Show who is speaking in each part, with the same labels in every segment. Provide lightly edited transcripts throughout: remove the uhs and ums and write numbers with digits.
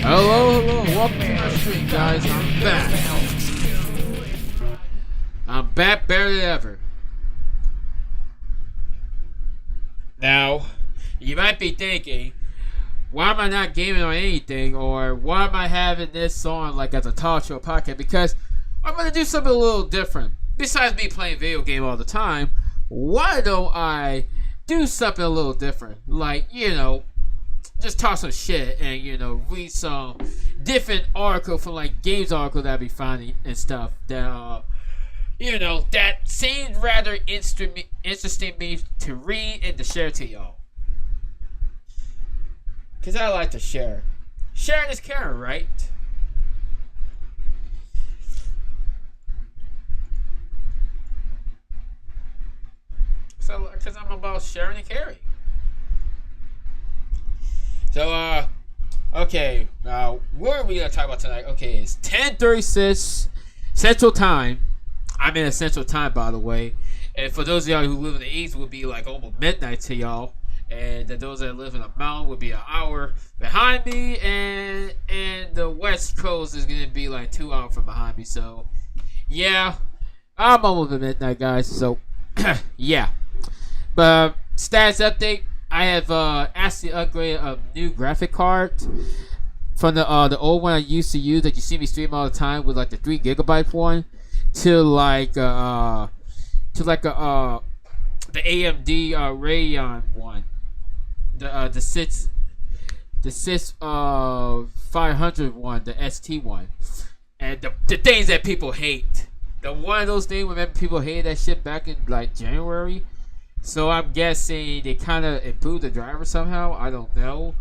Speaker 1: Hello, welcome to my stream, guys. I'm back. I'm back better than ever. Now, you might be thinking, why am I not gaming on anything, or why am I having this on like as a talk show podcast? Because I'm gonna do something a little different. Besides me playing video game all the time, why don't I do something a little different? Like, just talk some shit and read some different article from like games article that I be finding and stuff that that seemed rather interesting me to read and to share to y'all. Cause I like to share. Sharing is caring, right? So, cause I'm about sharing and caring. So, okay, now, what are we going to talk about tonight? Okay, it's 10:36 Central Time. I'm in Central Time, by the way. And for those of y'all who live in the East, it would be like almost midnight to y'all. And those that live in the mountain would be an hour behind me. And the West Coast is going to be like 2 hours from behind me. So, yeah, I'm almost at midnight, guys. So, yeah. But, status update. I have actually upgraded a new graphic card from the old one I used to use that you see me stream all the time with like the 3GB one to like the AMD Radeon one, the 500 one, the ST one, and the things that people hate. The one of those things where people hated that shit back in like January. So I'm guessing they kind of improved the driver somehow. I don't know,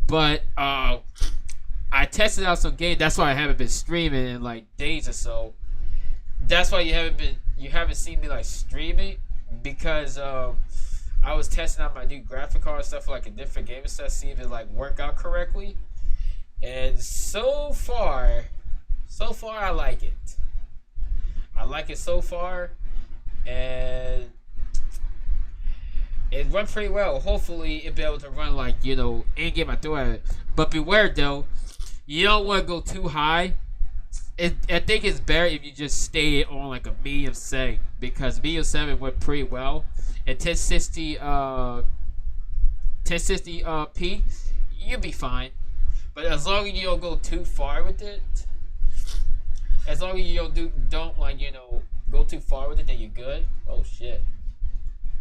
Speaker 1: but I tested out some games. That's why I haven't been streaming in like days or so. That's why you haven't seen me like streaming, because I was testing out my new graphic card and stuff for like a different game and stuff, see if it like work out correctly. And so far I like it. I like it so far, and it runs pretty well. Hopefully, it'll be able to run like, in-game I throw at it. But beware, though. You don't want to go too high. I think it's better if you just stay on like a medium setting. Because medium 7 went pretty well. And 1060p, you'll be fine. But as long as you don't go too far with it. As long as you don't go too far with it, then you're good. Oh, shit.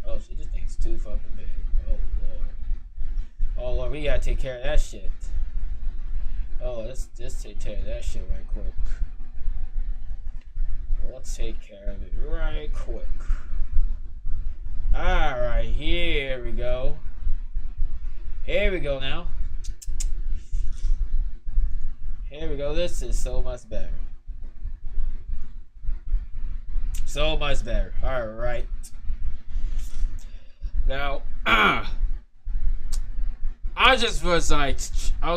Speaker 1: Oh shit, this thing's too fucking big. Oh lord. Oh lord, we gotta take care of that shit. Oh, let's take care of that shit right quick. Let's take care of it right quick. Alright, here we go. Here we go now. Here we go. This is so much better. So much better. Alright. Now, I was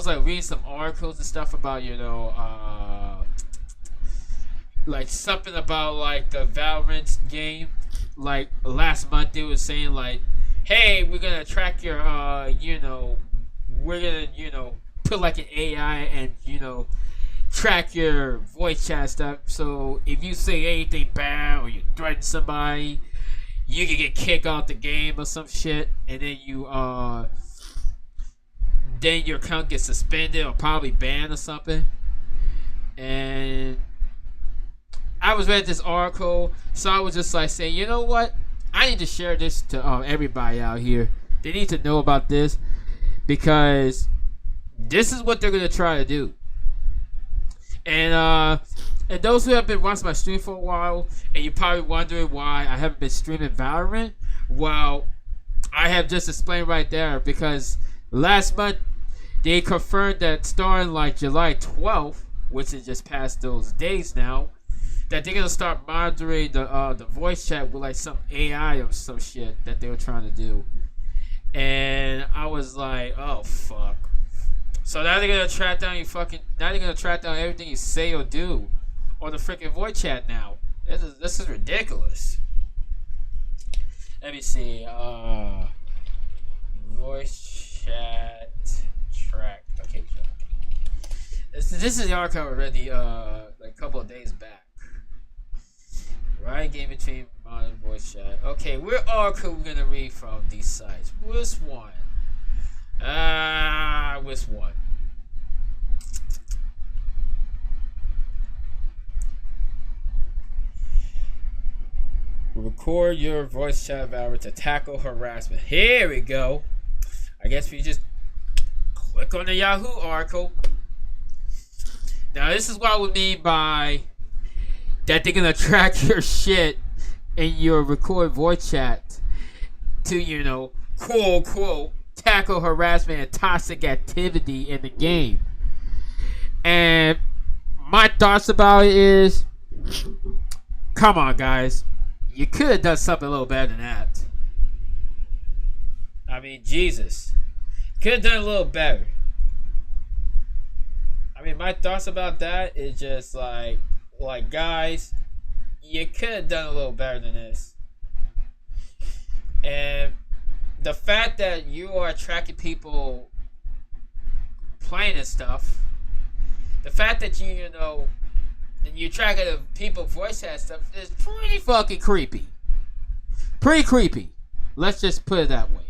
Speaker 1: reading some articles and stuff about, like something about like the Valorant game. Like last month they was saying like, hey, we're gonna track your, we're gonna, put like an AI and, track your voice chat stuff. So if you say anything bad or you threaten somebody, you can get kicked out the game or some shit, and then then your account gets suspended or probably banned or something. And I was reading this article, so I was just like saying, you know what? I need to share this to everybody out here. They need to know about this because this is what they're gonna try to do. And those who have been watching my stream for a while, and you're probably wondering why I haven't been streaming Valorant, well, I have just explained right there because last month they confirmed that starting like July 12th, which is just past those days now, that they're gonna start monitoring the voice chat with like some AI or some shit that they were trying to do. And I was like, oh fuck. So now they're gonna track down now they're gonna track down everything you say or do on the freaking voice chat now. This is ridiculous. Let me see. Voice chat track. Okay, track. This is the article I read like a couple of days back. Right, game between modern voice chat. Okay, where article we gonna read from these sites? Which one? Which one? Record your voice chat Valorant to tackle harassment. Here we go. I guess we just click on the Yahoo article. Now this is what we mean by that they're gonna track your shit in your record voice chat to, you know, quote unquote, tackle harassment and toxic activity in the game. And my thoughts about it is, come on guys, you could have done something a little better than that. I mean, Jesus, could have done a little better. I mean, my thoughts about that is just like guys, you could have done a little better than this. And the fact that you are attracting people playing and stuff, the fact that you know, and you tracking the people voice chat stuff is pretty fucking creepy. Pretty creepy. Let's just put it that way.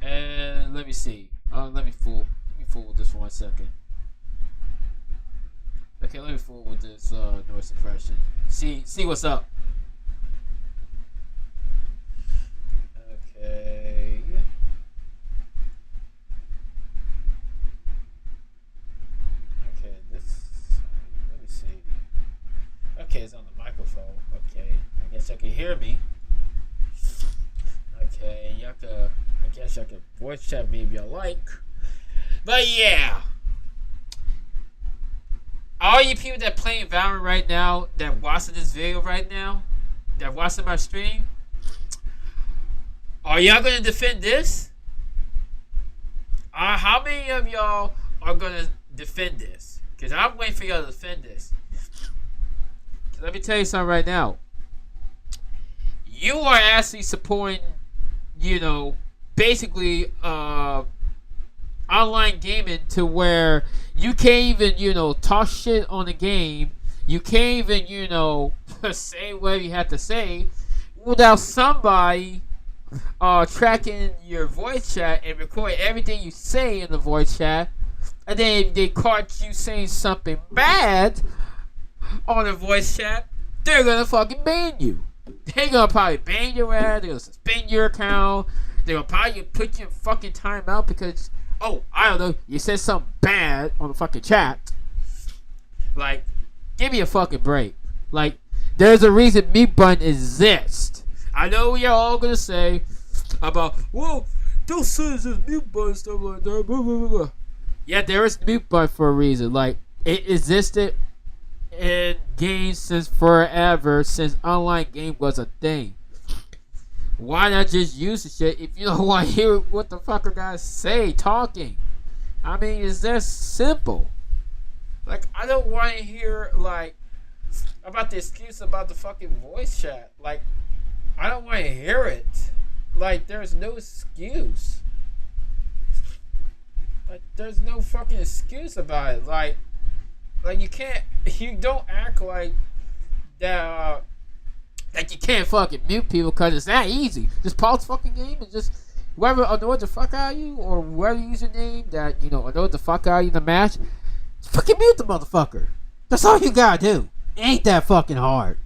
Speaker 1: And let me see. Let me fool with this 1 second. Okay, let me fool with this noise suppression. See what's up. Okay. Okay, this. Let me see. Okay, it's on the microphone. Okay, I guess y'all can hear me. Okay, I guess y'all can voice chat me if you like. But yeah. All you people that playing Valorant right now, that watching this video right now, that watching my stream, are y'all gonna defend this? How many of y'all are gonna defend this? Because I'm waiting for y'all to defend this. Let me tell you something right now. You are actually supporting, you know, basically online gaming to where you can't even, you know, talk shit on the game. You can't even, you know, say whatever you have to say without somebody tracking your voice chat and recording everything you say in the voice chat. And then if they caught you saying something bad on the voice chat, they're gonna fucking ban you. They're gonna probably ban your ass. They're gonna suspend your account. They're gonna probably put you in fucking timeout because, oh, I don't know, you said something bad on the fucking chat. Like, give me a fucking break. Like, there's a reason mute button exists. I know you're all gonna say about, well, don't say it's just mute button stuff like that. Blah, blah, blah, blah. Yeah, there is mute button for a reason. Like, it existed in games since forever, since online game was a thing. Why not just use the shit if you don't want to hear what the fucker guys say talking? I mean, it's that simple. Like, I don't want to hear, like, about the excuse about the fucking voice chat. Like, I don't want to hear it. Like, there's no excuse. Like, there's no fucking excuse about it. Like you don't act like that, like you can't fucking mute people because it's that easy. Just pause the fucking game and just whoever annoyed the fuck out of you or whoever username that, you know, annoyed the fuck out of you in the match, just fucking mute the motherfucker. That's all you gotta do. It ain't that fucking hard.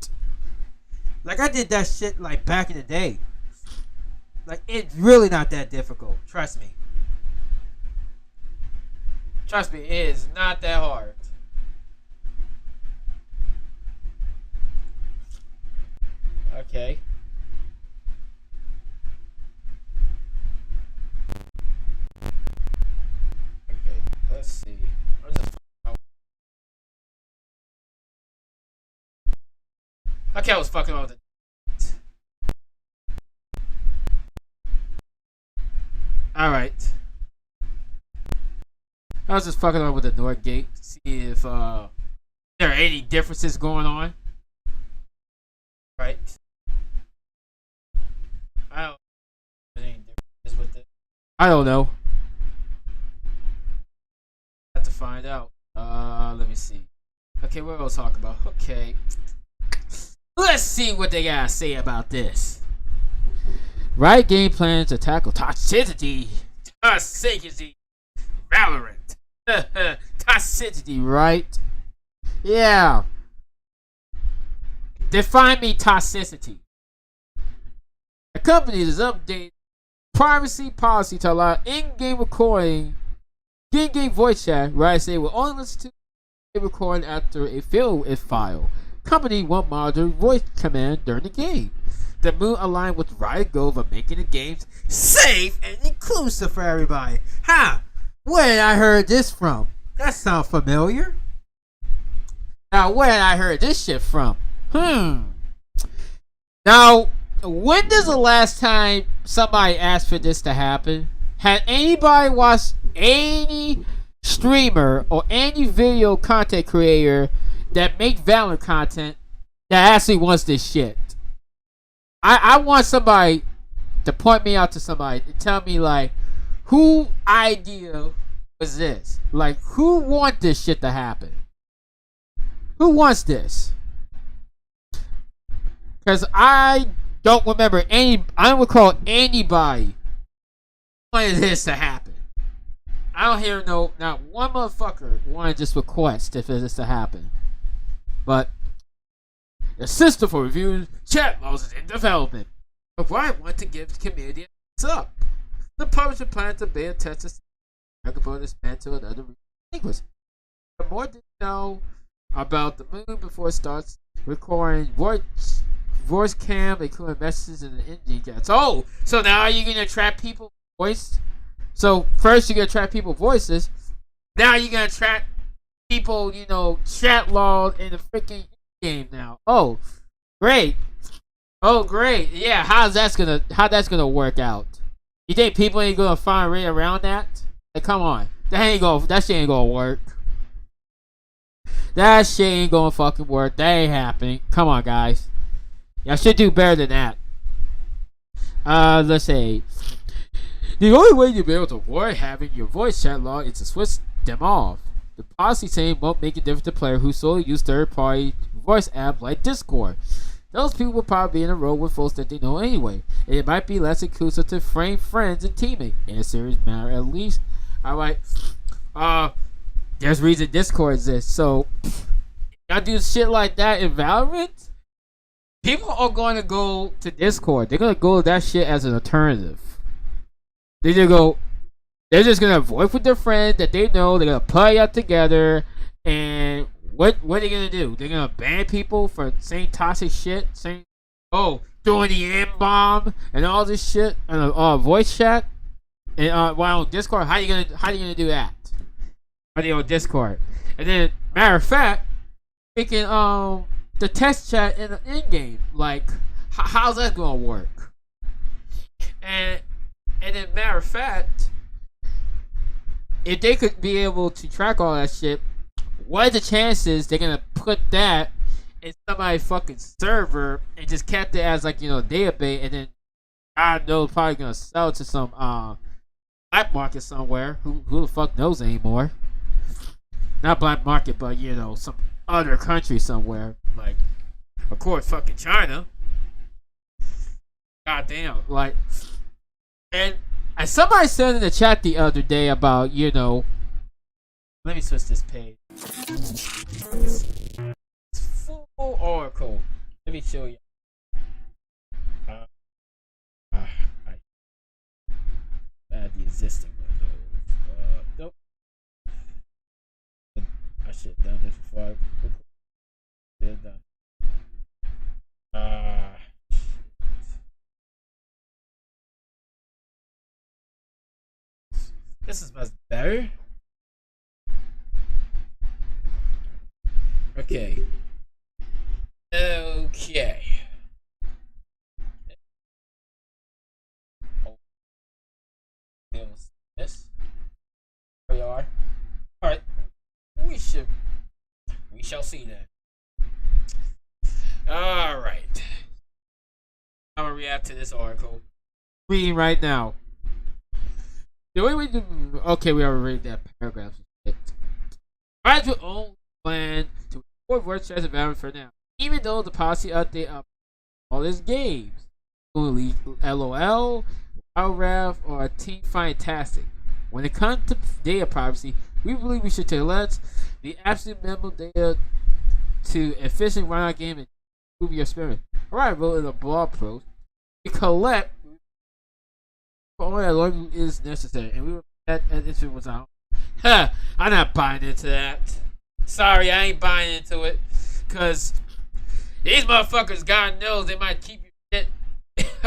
Speaker 1: Like I did that shit like back in the day. Like it's really not that difficult. Trust me. Trust me, it is not that hard. Okay. Okay, let's see. Okay, I was fucking with it. Alright. I was just fucking around with the North Gate to see if there are any differences going on. Right. I don't know any differences with it. I don't know. I have to find out. Let me see. Okay, what else talk about? Okay. Let's see what they gotta say about this. Right game plans to tackle toxicity. Toxicity. Valorant. Toxicity, right? Yeah. Define me toxicity. A company is updating privacy policy to allow in-game recording, in-game voice chat, right? Say will only listen to a recording after a field is filed. Company won't monitor voice command during the game. The move aligned with Riot goal of making the games safe and inclusive for everybody. Ha! Where did I heard this from? That sounds familiar. Now, where did I heard this shit from? Now, when is the last time somebody asked for this to happen? Had anybody watched any streamer or any video content creator that make Valorant content that actually wants this shit? I want somebody to point me out to somebody and tell me like, who idea was this? Like, who want this shit to happen? Who wants this? Because I don't remember I don't recall anybody wanted this to happen. I don't hear not one motherfucker wanted this request if this to happen. But the system for reviewing chat laws is in development. But Riot want to give the community a heads up. The publisher plans to beta test this microphone expand to another language. The more they know about the move before it starts recording voice cam, including messages in the ENG chats. Oh, so now are you gonna trap people's voice? So first you're gonna trap people's voices. Now you're gonna trap people, chat log in the freaking game now. Oh, great. Oh, great. Yeah, how that's gonna work out? You think people ain't gonna find a way around that? Hey, come on. That shit ain't gonna work. That shit ain't gonna fucking work. That ain't happening. Come on, guys. Y'all should do better than that. Let's say the only way you'll be able to avoid having your voice chat log is to switch them off. The policy saying won't make a difference to players who solely use third-party voice apps like Discord. Those people will probably be in a row with folks that they know anyway. And it might be less inclusive to frame friends and teammates in a serious manner at least. Alright. There's reason Discord exists. So y'all do shit like that in Valorant? People are going to go to Discord. They're going to go to that shit as an alternative. They're just going to voice with their friends that they know. They're going to play out together. And what are they going to do? They're going to ban people for saying toxic shit. Saying, doing the M-bomb and all this shit. And voice chat. And while on Discord, how you gonna do that? Are they on Discord? And then, matter of fact, making the test chat in the end game, like how's that gonna work? And then, matter of fact, if they could be able to track all that shit, what are the chances they're gonna put that in somebody's fucking server and just kept it as like database, and then I know probably gonna sell it to some black market somewhere. Who the fuck knows anymore? Not black market, but some other country somewhere. Like, of course, fucking China. Goddamn, like, and somebody said in the chat the other day about let me switch this page. It's full Oracle. Let me show you. the existing Windows. Nope. I should have done this before I did that. This is much better. Okay. Okay. This. There we are. Alright. We shall see that. Alright. I'm gonna react to this article. Reading right now. The way we do. Okay, we already read that paragraph. Try to own plan to report voice chat environment for now. Even though the policy update of all its games, only LOL, WildRAF, or Team Fantastic. When it comes to data privacy, we believe we should let the absolute minimum data to efficiently run our game and improve your experience. Alright, I wrote in a blog post. We collect all that long is necessary, and we were that as it was out. Huh, I'm not buying into that. Sorry, I ain't buying into it. Cause these motherfuckers, God knows, they might keep your shit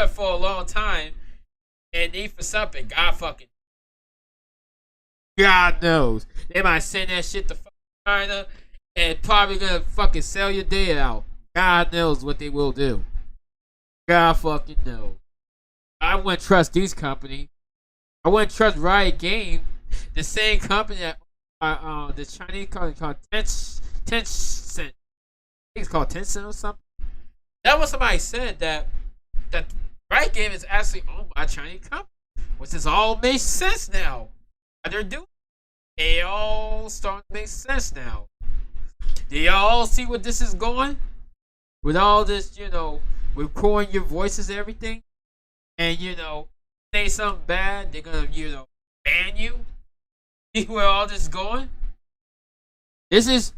Speaker 1: for a long time and need for something. God knows. They might send that shit to China and probably gonna fucking sell your data out. God knows what they will do. God fucking knows. I wouldn't trust these companies. I wouldn't trust Riot Games, the same company that the Chinese company called Tencent. I think it's called Tencent or something. That was somebody said that Riot Games is actually owned by a Chinese company, which is all makes sense now. What they're doing, it all starting to make sense now. Do y'all see what this is going? With all this, recording your voices and everything, and say something bad, they're gonna ban you. See where all this is going? This is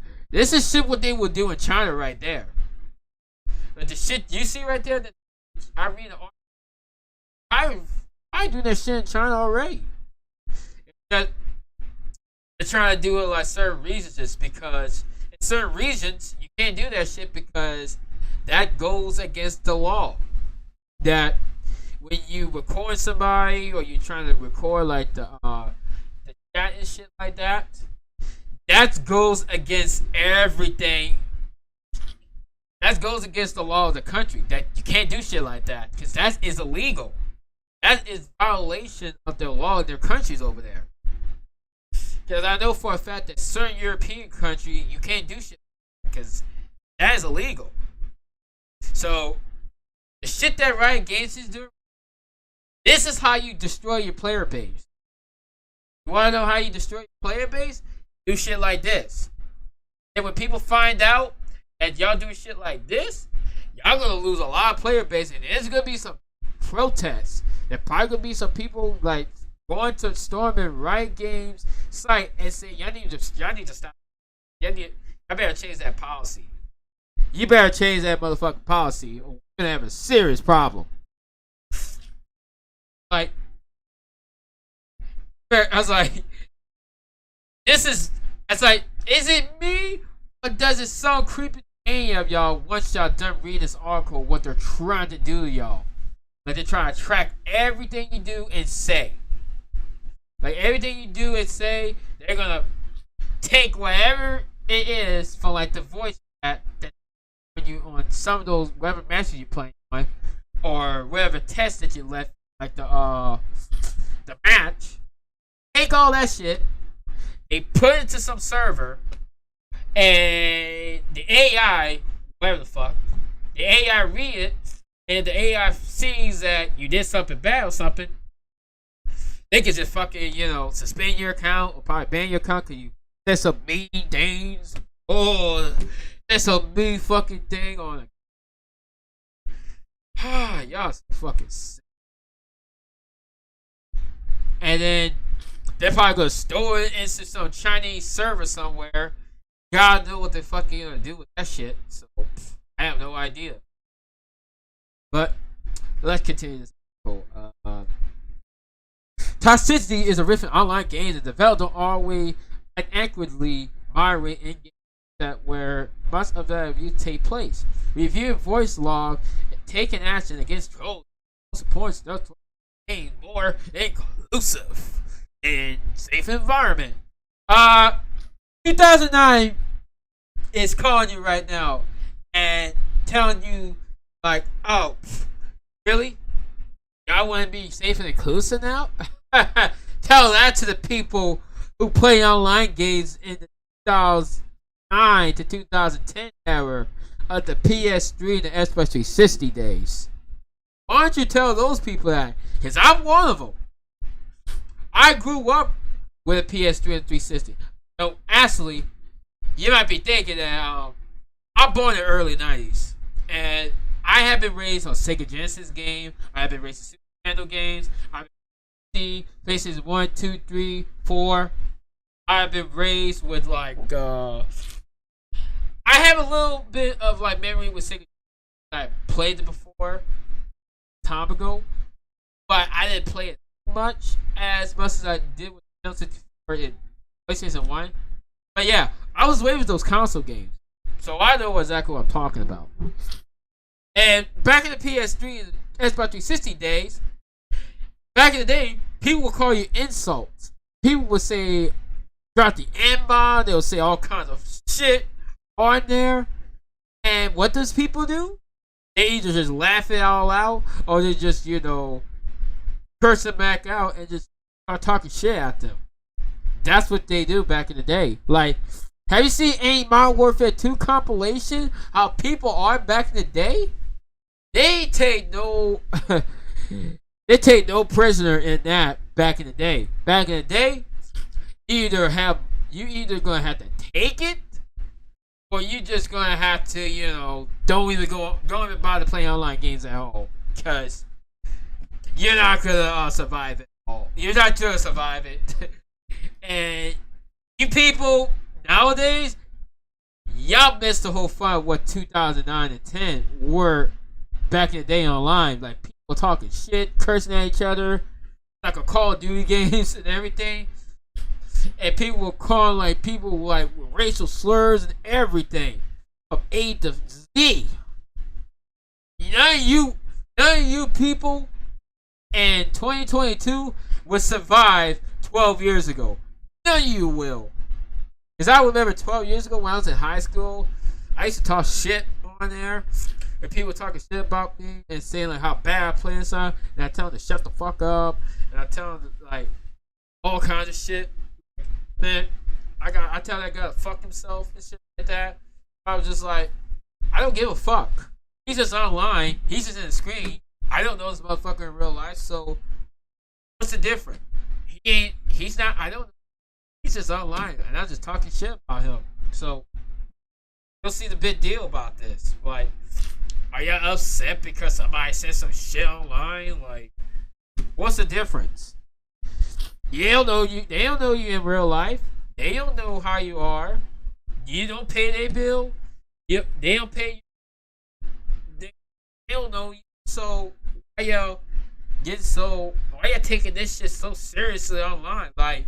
Speaker 1: shit what they would do in China right there. But the shit you see right there, that I read the article, I do that shit in China already. That they're trying to do it like certain regions, just because in certain regions you can't do that shit because that goes against the law. That when you record somebody or you trying to record like the chat and shit like that, that goes against everything. That goes against the law of the country. That you can't do shit like that because that is illegal. That is violation of their law of their countries over there. Because I know for a fact that certain European country you can't do shit because that is illegal. So the shit that Riot Games is doing, this is how you destroy your player base. You want to know how you destroy your player base? Do shit like this. And when people find out that y'all do shit like this, y'all gonna lose a lot of player base, and there's gonna be some protests. There's probably gonna be some people like going to storming Riot Games site and say, y'all need to stop. I better change that policy. You better change that motherfucking policy, or we're gonna have a serious problem. Like, I was like, is it me, or does it sound creepy to any of y'all once y'all done reading this article, what they're trying to do to y'all? Like, they're trying to track everything you do and say. Like, everything you do and say, they're gonna take whatever it is from, like, the voice chat that when you on some of those whatever matches you playing on, or whatever test that you left, like the match. Take all that shit, they put it to some server, and the AI, whatever the fuck, the AI read it, and the AI sees that you did something bad or something, they can just fucking, suspend your account or probably ban your account because you said some mean things. Oh, there's some mean fucking thing on it. Y'all fucking sick. And then they're probably gonna store it into some Chinese server somewhere. God knows what they're fucking gonna do with that shit. So I have no idea. But let's continue this. Toxicity is a riff in online games and developers don't always accurately moderate in games that where much of that review take place. Review voice log and taking action against trolls supports the game more inclusive and safe environment. 2009 is calling you right now and telling you like, oh, really? Y'all want to be safe and inclusive now? Tell that to the people who play online games in the 2009 to 2010 era of the PS3 and the Xbox 360 days. Why don't you tell those people that? Because I'm one of them. I grew up with a PS3 and 360. So, actually, you might be thinking that I'm born in the early 90s. And I have been raised on Sega Genesis games. I have been raised on Super Nintendo games. I've been PlayStation 1, 2, 3, 4. I've been raised with like I have a little bit of like memory with Sega. I played it before time ago, but I didn't play it much as I did with PlayStation 1. But yeah, I was raised with those console games, so I know exactly what I'm talking about. And back in the PS3 and Xbox 360 days, back in the day, people would call you insults. People would say, drop the N-bomb. They would say all kinds of shit on there. And what does people do? They either just laugh it all out, or they just, curse them back out and just start talking shit at them. That's what they do back in the day. Like, have you seen any Modern Warfare 2 compilation? How people are back in the day? They take no prisoner in that back in the day. Back in the day, you either gonna have to take it, or you just gonna have to, don't even bother playing online games at all, because you're not gonna survive it all. You're not gonna survive it. And you people nowadays, y'all missed the whole fun of what 2009 and 10 were back in the day online. Like, people talking shit, cursing at each other, like a Call of Duty games and everything. And people were calling people with racial slurs and everything from A to Z. None of you people in 2022 would survive 12 years ago. None of you will. Because I remember 12 years ago when I was in high school, I used to talk shit on there. And people were talking shit about me and saying how bad I play and stuff. And I tell them to shut the fuck up. And I tell them all kinds of shit. Man, I tell that guy to fuck himself and shit like that. I was just like, I don't give a fuck. He's just online. He's just in the screen. I don't know this motherfucker in real life. So what's the difference? He's not. I don't. He's just online, and I'm just talking shit about him. So you'll see the big deal about this. Like, are y'all upset because somebody said some shit online? Like, what's the difference? They don't know you. They don't know you in real life. They don't know how you are. You don't pay their bill. Yep, they don't pay you. They don't know you. So why y'all taking this shit so seriously online? Like,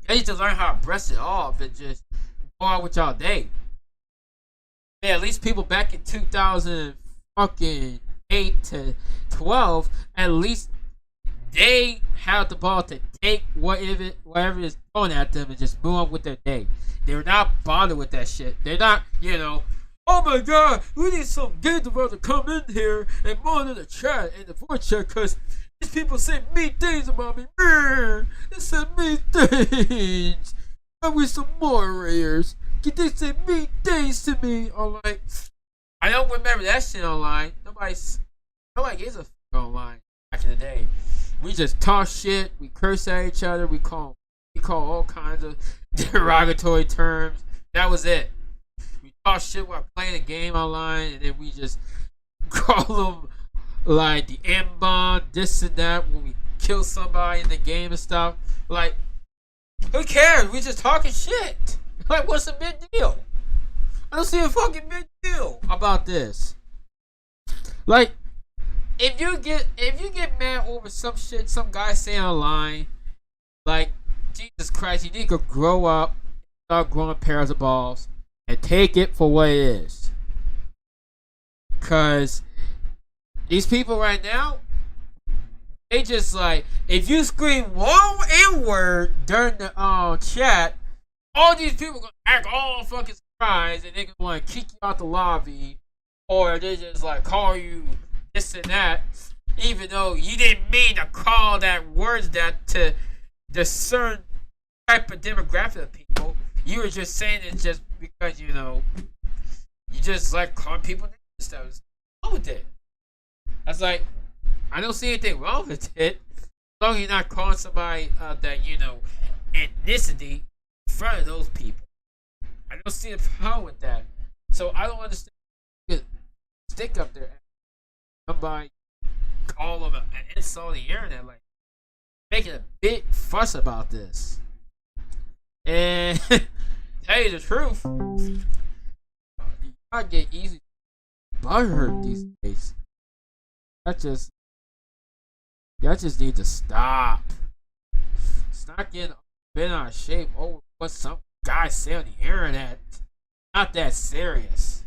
Speaker 1: you need to learn how to brush it off and just go on with y'all day. Yeah, at least people back in 2008 to 12, at least they had the ball to take whatever is thrown at them and just move on with their day. They're not bothered with that shit. They're not, oh my god, we need some gay developer to come in here and monitor the chat and the voice chat because these people say mean things about me. They say mean things. I wish some moderators. They say mean things to me. I'm like, I don't remember that shit online. Nobody gives a fuck online back in the day. We just talk shit. We curse at each other. We call all kinds of derogatory terms. That was it. We talk shit while playing a game online, and then we just call them like the M-bomb, this and that when we kill somebody in the game and stuff. Like, who cares? We just talking shit. Like, what's the big deal? I don't see a fucking big deal about this. Like, if you get mad over some shit some guy saying online, like Jesus Christ, you need to grow up, start growing pairs of balls, and take it for what it is. Cause these people right now, they just like if you scream one N word during the chat, all these people gonna act all fucking surprised and they gonna want to kick you out the lobby, or they just like call you this and that, even though you didn't mean to call that words that to the certain type of demographic of people. You were just saying it just because you just like calling people and stuff. What's wrong with it? I was like, I don't see anything wrong with it, as long as you're not calling somebody that ethnicity in front of those people. I don't see a problem with that. So I don't understand. Stick up there, somebody call them an insult on the internet, like making a big fuss about this. And tell you the truth, I get easy butthurt these days. Y'all just need to stop. Stop getting bent out of shape over what some guy say on the internet. Not that serious.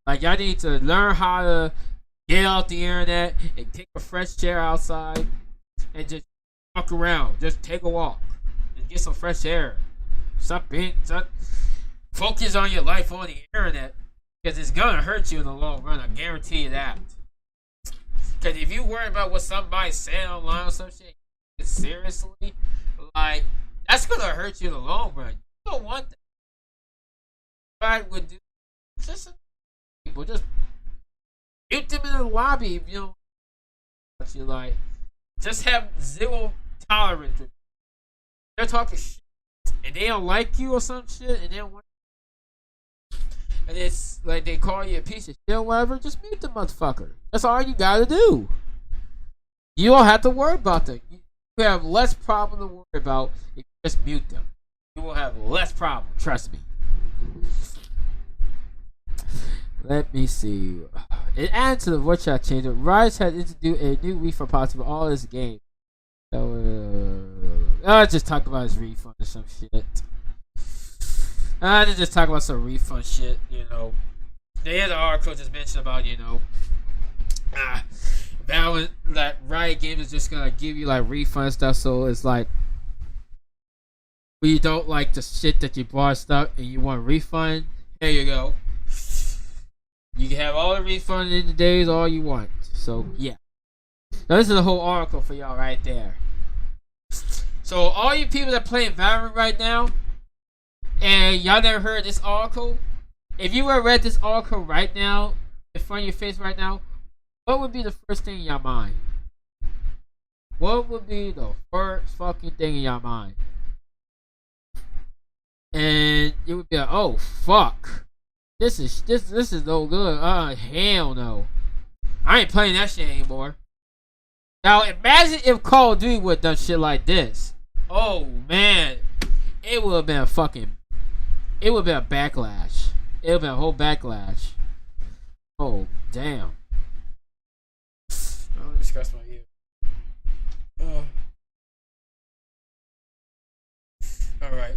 Speaker 1: Like, y'all need to learn how to get off the internet and take a fresh chair outside and just walk around. Just take a walk and get some fresh air. Stop focus on your life on the internet, because it's gonna hurt you in the long run. I guarantee you that. Because if you worry about what somebody's saying online or some shit seriously, like, that's gonna hurt you in the long run. You don't want that. What I would do, just people just mute them in the lobby if you don't. What you like, just have zero tolerance. They're talking shit and they don't like you or some shit, and they don't want. And it's like they call you a piece of shit or whatever, just mute the motherfucker. That's all you gotta do. You don't have to worry about them. You have less problem to worry about if you just mute them. You will have less problem, trust me. Let me see. In added to the voice chat change, Rise had introduced a new refund policy for all this game. I'll just talk about his refund or some shit. I just talk about some refund shit, They had an article just mentioned about, that Riot Games is just gonna give you like refund stuff, so it's like when you don't like the shit that you bought stuff and you want a refund, there you go. You can have all the refund in the days all you want. So yeah. Now this is the whole article for y'all right there. So all you people that playing Valorant right now, and y'all never heard this article, if you were read this article right now, in front of your face right now, what would be the first thing in your mind? What would be the first fucking thing in your mind? And it would be like, oh fuck. This is no good. Hell no. I ain't playing that shit anymore. Now imagine if Call of Duty would have done shit like this. Oh man. It would have been a backlash. It would have been a whole backlash. Oh, damn. Let me discuss my ear. Alright.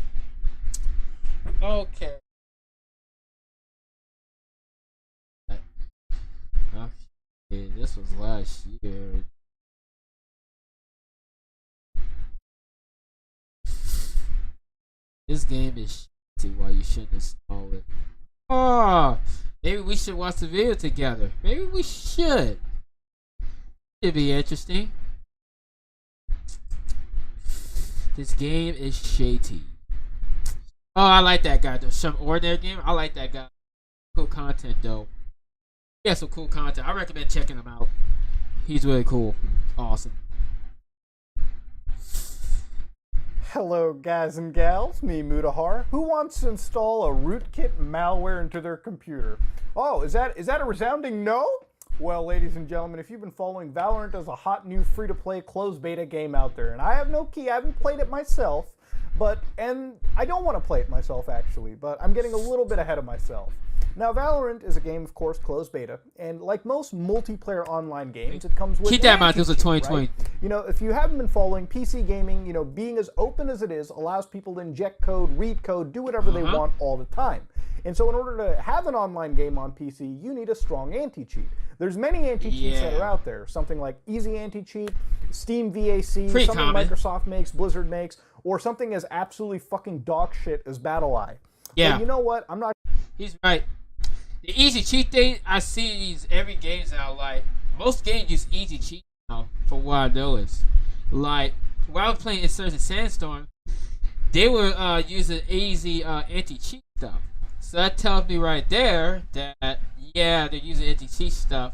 Speaker 1: Okay. Okay, this was last year. This game is shitty, why you shouldn't install it. Oh, maybe we should watch the video together. Maybe we should. It'd be interesting. This game is shitty. Oh, I like that guy though. Some ordinary game. I like that guy. Cool content though. Yeah, some cool content. I recommend checking him out. He's really cool. Awesome.
Speaker 2: Hello guys and gals, me Mutahar. Who wants to install a rootkit malware into their computer? Oh, is that a resounding no? Well, ladies and gentlemen, if you've been following, Valorant is a hot new free-to-play closed beta game out there, and I have no key. I haven't played it myself, and I don't want to play it myself actually, but I'm getting a little bit ahead of myself. Now, Valorant is a game, of course, closed beta, and like most multiplayer online games, it comes with
Speaker 1: Keep that in mind. This was
Speaker 2: anti-cheat,
Speaker 1: 2020.
Speaker 2: right? You know, if you haven't been following PC gaming, you know, being as open as it is allows people to inject code, read code, do whatever they want all the time. And so in order to have an online game on PC, you need a strong anti-cheat. There's many anti-cheats that are out there. Something like Easy Anti-Cheat, Steam VAC,
Speaker 1: Pretty
Speaker 2: something
Speaker 1: common.
Speaker 2: Microsoft makes, Blizzard makes, or something as absolutely fucking dog shit as BattleEye.
Speaker 1: Yeah.
Speaker 2: But you know what? I'm not...
Speaker 1: He's right. The easy cheat thing, I see these every games now. Like, most games use easy cheat now, from what I noticed. Like, when I was playing Insurgent Sandstorm, they were using easy anti-cheat stuff. So that tells me right there that, yeah, they're using anti-cheat stuff.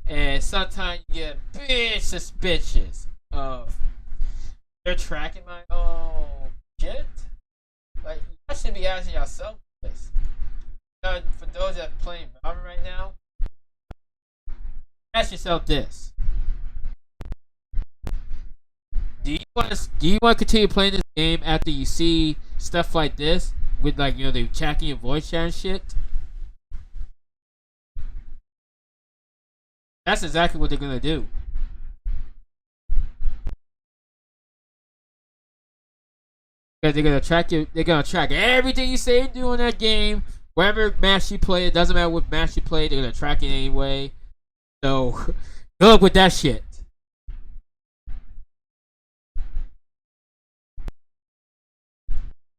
Speaker 1: And sometimes you get big suspicious of they're tracking my own shit. Like, I should be asking yourself this. For those that are playing Valorant right now, ask yourself this: Do you want to continue playing this game after you see stuff like this with, like, you know, they tracking your voice chat and shit? That's exactly what they're gonna do. Because they're gonna track you. They're gonna track everything you say and do in that game. Whatever match you play, it doesn't matter what match you play, they're gonna track it anyway. So, good luck with that shit.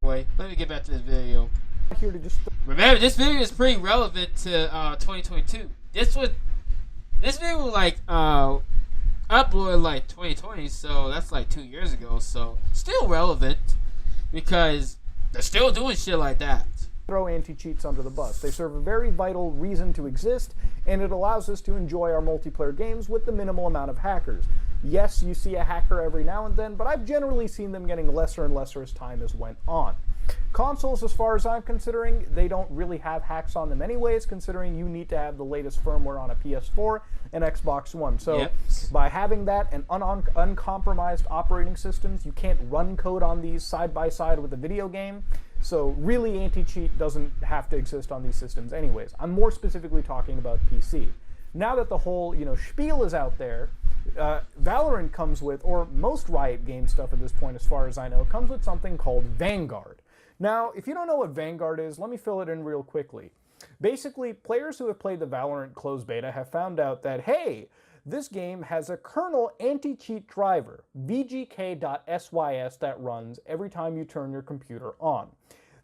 Speaker 1: Wait, let me get back to this video.
Speaker 2: here to just...
Speaker 1: Remember, this video is pretty relevant to 2022. This video was like uploaded like 2020, so that's like 2 years ago. So still relevant because they're still doing shit like that.
Speaker 2: Throw anti-cheats under the bus. They serve a very vital reason to exist, and it allows us to enjoy our multiplayer games with the minimal amount of hackers. Yes, you see a hacker every now and then, but I've generally seen them getting lesser and lesser as time has went on. Consoles, as far as I'm considering, they don't really have hacks on them anyways, considering you need to have the latest firmware on a PS4 and Xbox One. So by having that and uncompromised operating systems, you can't run code on these side by side with a video game. So really, anti-cheat doesn't have to exist on these systems anyways. I'm more specifically talking about PC. Now that the whole, spiel is out there, Valorant comes with, or most Riot game stuff at this point as far as I know, comes with something called Vanguard. Now, if you don't know what Vanguard is, let me fill it in real quickly. Basically, players who have played the Valorant closed beta have found out that, hey, this game has a kernel anti-cheat driver, vgk.sys, that runs every time you turn your computer on.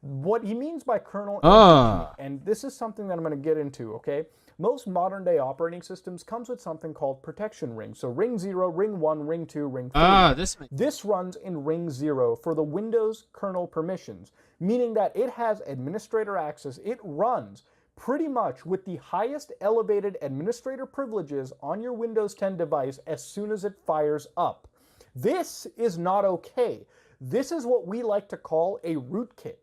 Speaker 2: What he means by kernel anti-cheat, and this is something that I'm going to get into, okay? Most modern day operating systems comes with something called protection rings. So ring 0, ring 1, ring 2, ring 3. This runs in ring 0 for the Windows kernel permissions, meaning that it has administrator access. It runs pretty much with the highest elevated administrator privileges on your Windows 10 device as soon as it fires up. This is not okay. This is what we like to call a rootkit.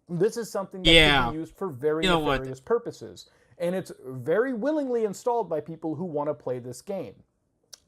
Speaker 2: This is something that can be used for very nefarious purposes. And it's very willingly installed by people who want to play this game.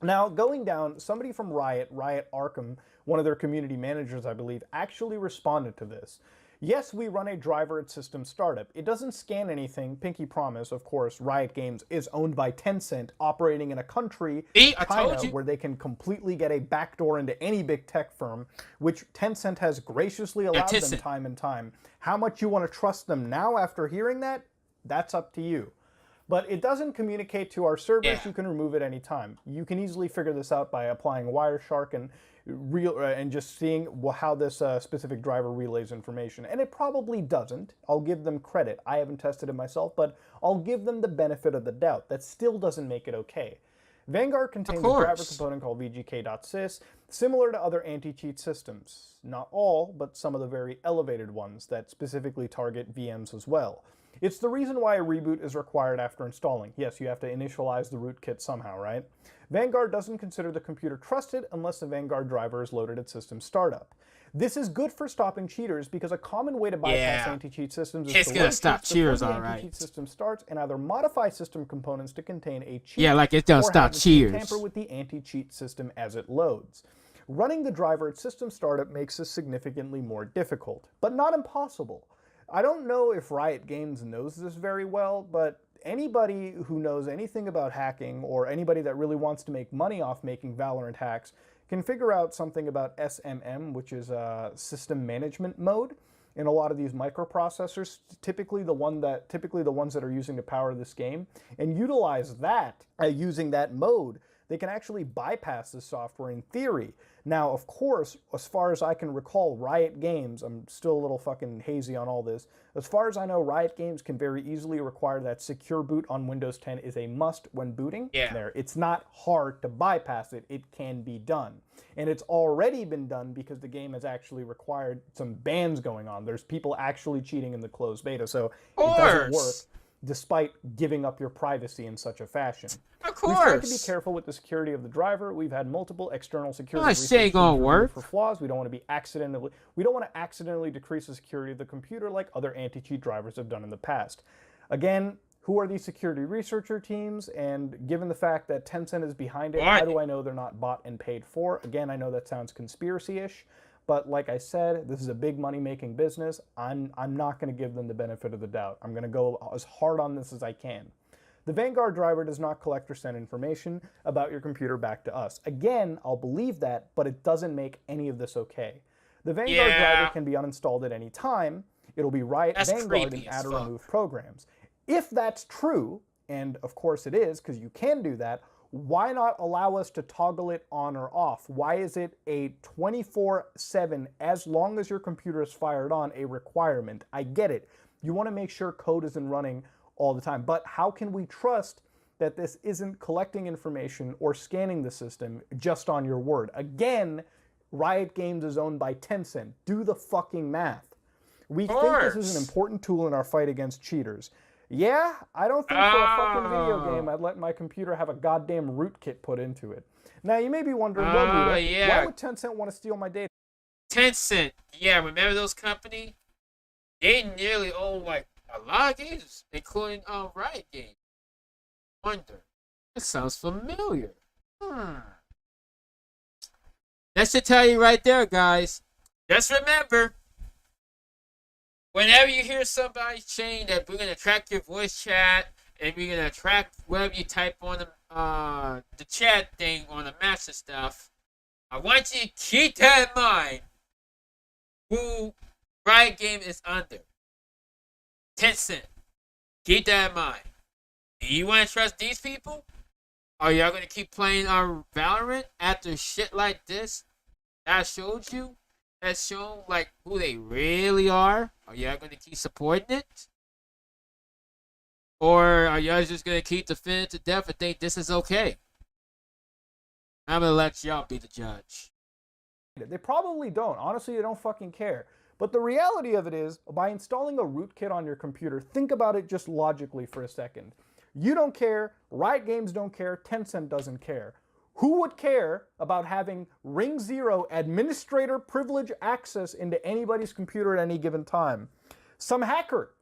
Speaker 2: Now, going down, somebody from Riot Arkham, one of their community managers, I believe, actually responded to this. Yes, we run a driver at system startup. It doesn't scan anything. Pinky promise, of course, Riot Games is owned by Tencent, operating in a country, China, where they can completely get a backdoor into any big tech firm, which Tencent has graciously allowed them time and time. How much you want to trust them now after hearing that? That's up to you. But it doesn't communicate to our servers. You can remove it anytime. You can easily figure this out by applying Wireshark and just seeing how this specific driver relays information. And it probably doesn't. I'll give them credit. I haven't tested it myself, but I'll give them the benefit of the doubt. That still doesn't make it okay. Vanguard contains a driver component called vgk.sys, similar to other anti-cheat systems. Not all, but some of the very elevated ones that specifically target VMs as well. It's the reason why a reboot is required after installing. Yes, you have to initialize the rootkit somehow, right? Vanguard doesn't consider the computer trusted unless the Vanguard driver is loaded at system startup. This is good for stopping cheaters because a common way to bypass anti-cheat systems is to load
Speaker 1: stop cheaters,
Speaker 2: before the anti-cheat system starts and either modify system components to contain a cheat
Speaker 1: it's gonna stop cheaters.
Speaker 2: Tamper with the anti-cheat system as it loads. Running the driver at system startup makes this significantly more difficult, but not impossible. I don't know if Riot Games knows this very well, but anybody who knows anything about hacking or anybody that really wants to make money off making Valorant hacks can figure out something about SMM, which is a system management mode in a lot of these microprocessors, typically the ones that are using to power this game, and utilize that using that mode. They can actually bypass this software in theory. Now, of course, as far as I can recall, Riot Games, I'm still a little fucking hazy on all this, as far as I know, Riot Games can very easily require that secure boot on Windows 10 is a must when booting.
Speaker 1: Yeah.
Speaker 2: There, it's not hard to bypass it. It can be done. And it's already been done because the game has actually required some bans going on. There's people actually cheating in the closed beta, so it doesn't work despite giving up your privacy in such a fashion.
Speaker 1: Of course.
Speaker 2: We've tried to be careful with the security of the driver. We've had multiple external security
Speaker 1: research
Speaker 2: for flaws. We don't want to accidentally decrease the security of the computer like other anti-cheat drivers have done in the past. Again, who are these security researcher teams? And given the fact that Tencent is behind it, how do I know they're not bought and paid for? Again, I know that sounds conspiracy-ish, but like I said, this is a big money-making business. I'm not going to give them the benefit of the doubt. I'm going to go as hard on this as I can. The Vanguard driver does not collect or send information about your computer back to us. Again, I'll believe that, but it doesn't make any of this okay. The Vanguard driver can be uninstalled at any time. It'll be Riot Vanguard and add or remove programs. If that's true, and of course it is, because you can do that, why not allow us to toggle it on or off? Why is it a 24/7, as long as your computer is fired on, a requirement? I get it. You want to make sure code isn't running all the time, but how can we trust that this isn't collecting information or scanning the system just on your word? Again, Riot Games is owned by Tencent. Do the fucking math. We think this is an important tool in our fight against cheaters. Yeah, I don't think for a fucking video game I'd let my computer have a goddamn rootkit put into it. Now, you may be wondering, why would Tencent want to steal my data?
Speaker 1: Tencent, yeah, remember those company? They nearly own, like, a lot of games, including Riot Games. Wonder. It sounds familiar. That should tell you right there, guys. Just remember, whenever you hear somebody saying that we're going to track your voice chat and we're going to track whatever you type on the chat thing on the master stuff, I want you to keep that in mind. Who Riot Game is under. Tencent. Keep that in mind. Do you want to trust these people? Are y'all going to keep playing our Valorant after shit like this I showed you? That's shown like who they really are? Are y'all going to keep supporting it? Or are y'all just going to keep defending it to death and think this is okay? I'm going to let y'all be the judge.
Speaker 2: They probably don't. Honestly, they don't fucking care. But the reality of it is, by installing a rootkit on your computer, think about it just logically for a second. You don't care, Riot Games don't care, Tencent doesn't care. Who would care about having Ring 0 administrator privilege access into anybody's computer at any given time? Some hacker.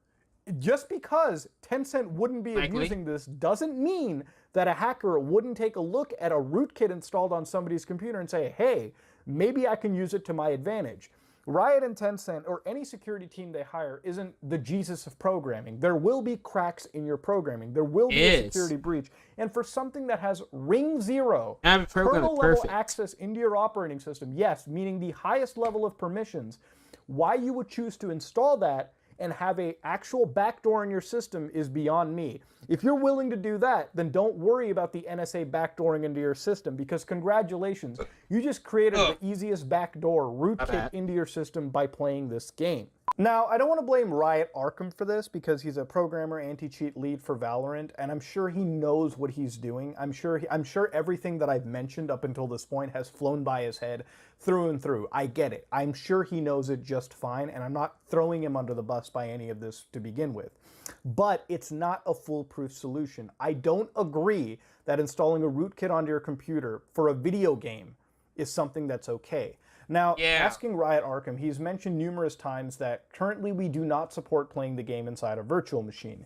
Speaker 2: Just because Tencent wouldn't be abusing this doesn't mean that a hacker wouldn't take a look at a rootkit installed on somebody's computer and say, hey, maybe I can use it to my advantage. Riot and Tencent, or any security team they hire, isn't the Jesus of programming. There will be cracks in your programming. There will be a security breach. And for something that has Ring 0, kernel-level access into your operating system, yes, meaning the highest level of permissions, why you would choose to install that and have an actual backdoor in your system is beyond me. If you're willing to do that, then don't worry about the NSA backdooring into your system, because congratulations, you just created the easiest backdoor rootkit into your system by playing this game. Now, I don't want to blame Riot Arkham for this because he's a programmer anti-cheat lead for Valorant, and I'm sure he knows what he's doing. I'm sure everything that I've mentioned up until this point has flown by his head through and through. I get it. I'm sure he knows it just fine, and I'm not throwing him under the bus by any of this to begin with. But it's not a foolproof solution. I don't agree that installing a rootkit onto your computer for a video game is something that's okay. Now, asking Riot Arkham, he's mentioned numerous times that currently we do not support playing the game inside a virtual machine.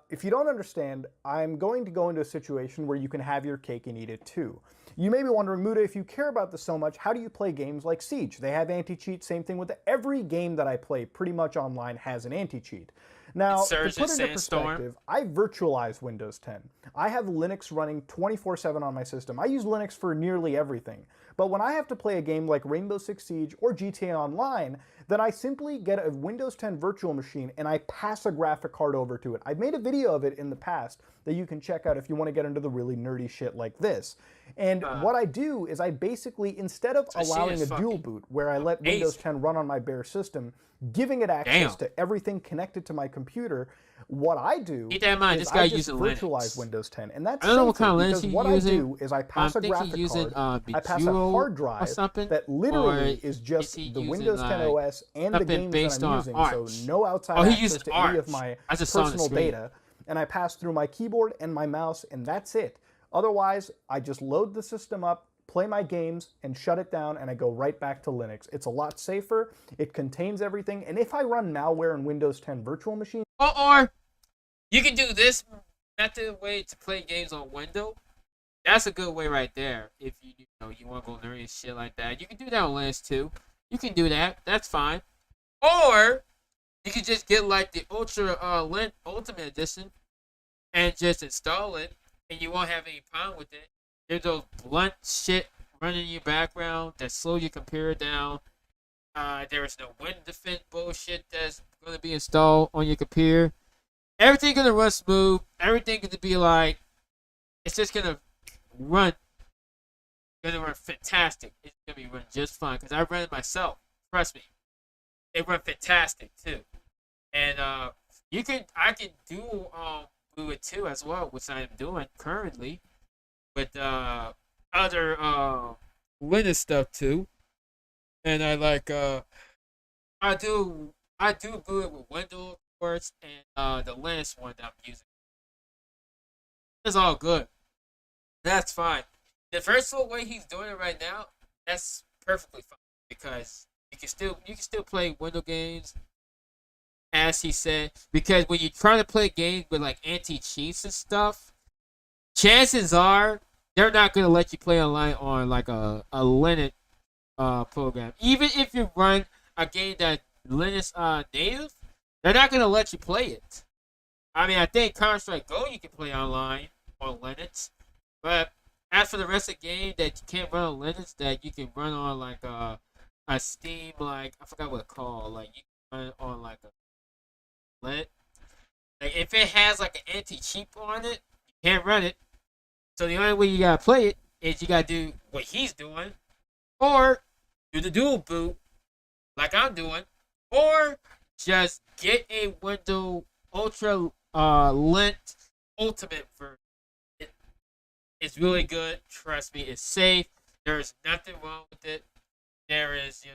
Speaker 2: If you don't understand, I'm going to go into a situation where you can have your cake and eat it too. You may be wondering, Muda, if you care about this so much, how do you play games like Siege? They have anti-cheat, same thing with every game that I play pretty much online has an anti-cheat. Now, to put into perspective, I virtualize Windows 10. I have Linux running 24/7 on my system. I use Linux for nearly everything. But when I have to play a game like Rainbow Six Siege or GTA Online, then I simply get a Windows 10 virtual machine and I pass a graphic card over to it. I've made a video of it in the past that you can check out if you want to get into the really nerdy shit like this. And what I do is I basically, instead of allowing a dual boot where I let Windows 10 run on my bare system, giving it access to everything connected to my computer, what I do is I just virtualize Windows 10. And that's safer because what I do is I pass a graphic card, I pass a hard drive that literally is just the Windows 10 OS and the games that I'm using, so no outside access to any of my personal data. And I pass through my keyboard and my mouse, and that's it. Otherwise, I just load the system up, play my games, and shut it down, and I go right back to Linux. It's a lot safer, it contains everything, and if I run malware in Windows 10 virtual machine...
Speaker 1: Or you can do this method way to play games on Windows. That's a good way right there. If you want to go nerdy and shit like that. You can do that on Linux too. You can do that. That's fine. Or you can just get like the Ultimate Edition and just install it, and you won't have any problem with it. There's those blunt shit running in your background that slow your computer down. There is no wind defense bullshit that's going to be installed on your computer. Everything's going to run smooth. Everything's going to be like, it's just going to run fantastic. It's going to be run just fine because I run it myself. Trust me. It run fantastic too. And I can do it too as well, which I am doing currently with other Linux stuff too. And I do do it with Windows, of course, and the Linux one that I'm using. It's all good. That's fine. The versatile way he's doing it right now, that's perfectly fine because you can still play Windows games, as he said. Because when you're trying to play games with like anti-cheats and stuff, chances are they're not gonna let you play online on like a Linux program. Even if you run a game that Linux native, they're not gonna let you play it. I mean, I think Counter-Strike Go you can play online on Linux, but as for the rest of the game that you can't run on Linux, that you can run on like a Steam, like I forgot what it's called, like you can run it on like a Linux. Like if it has like an anti-cheat on it, you can't run it. So the only way you gotta play it is you gotta do what he's doing, or do the dual boot like I'm doing, or just get a Windows Ultra Lint Ultimate version. It's really good. Trust me, it's safe. There's nothing wrong with it. There is,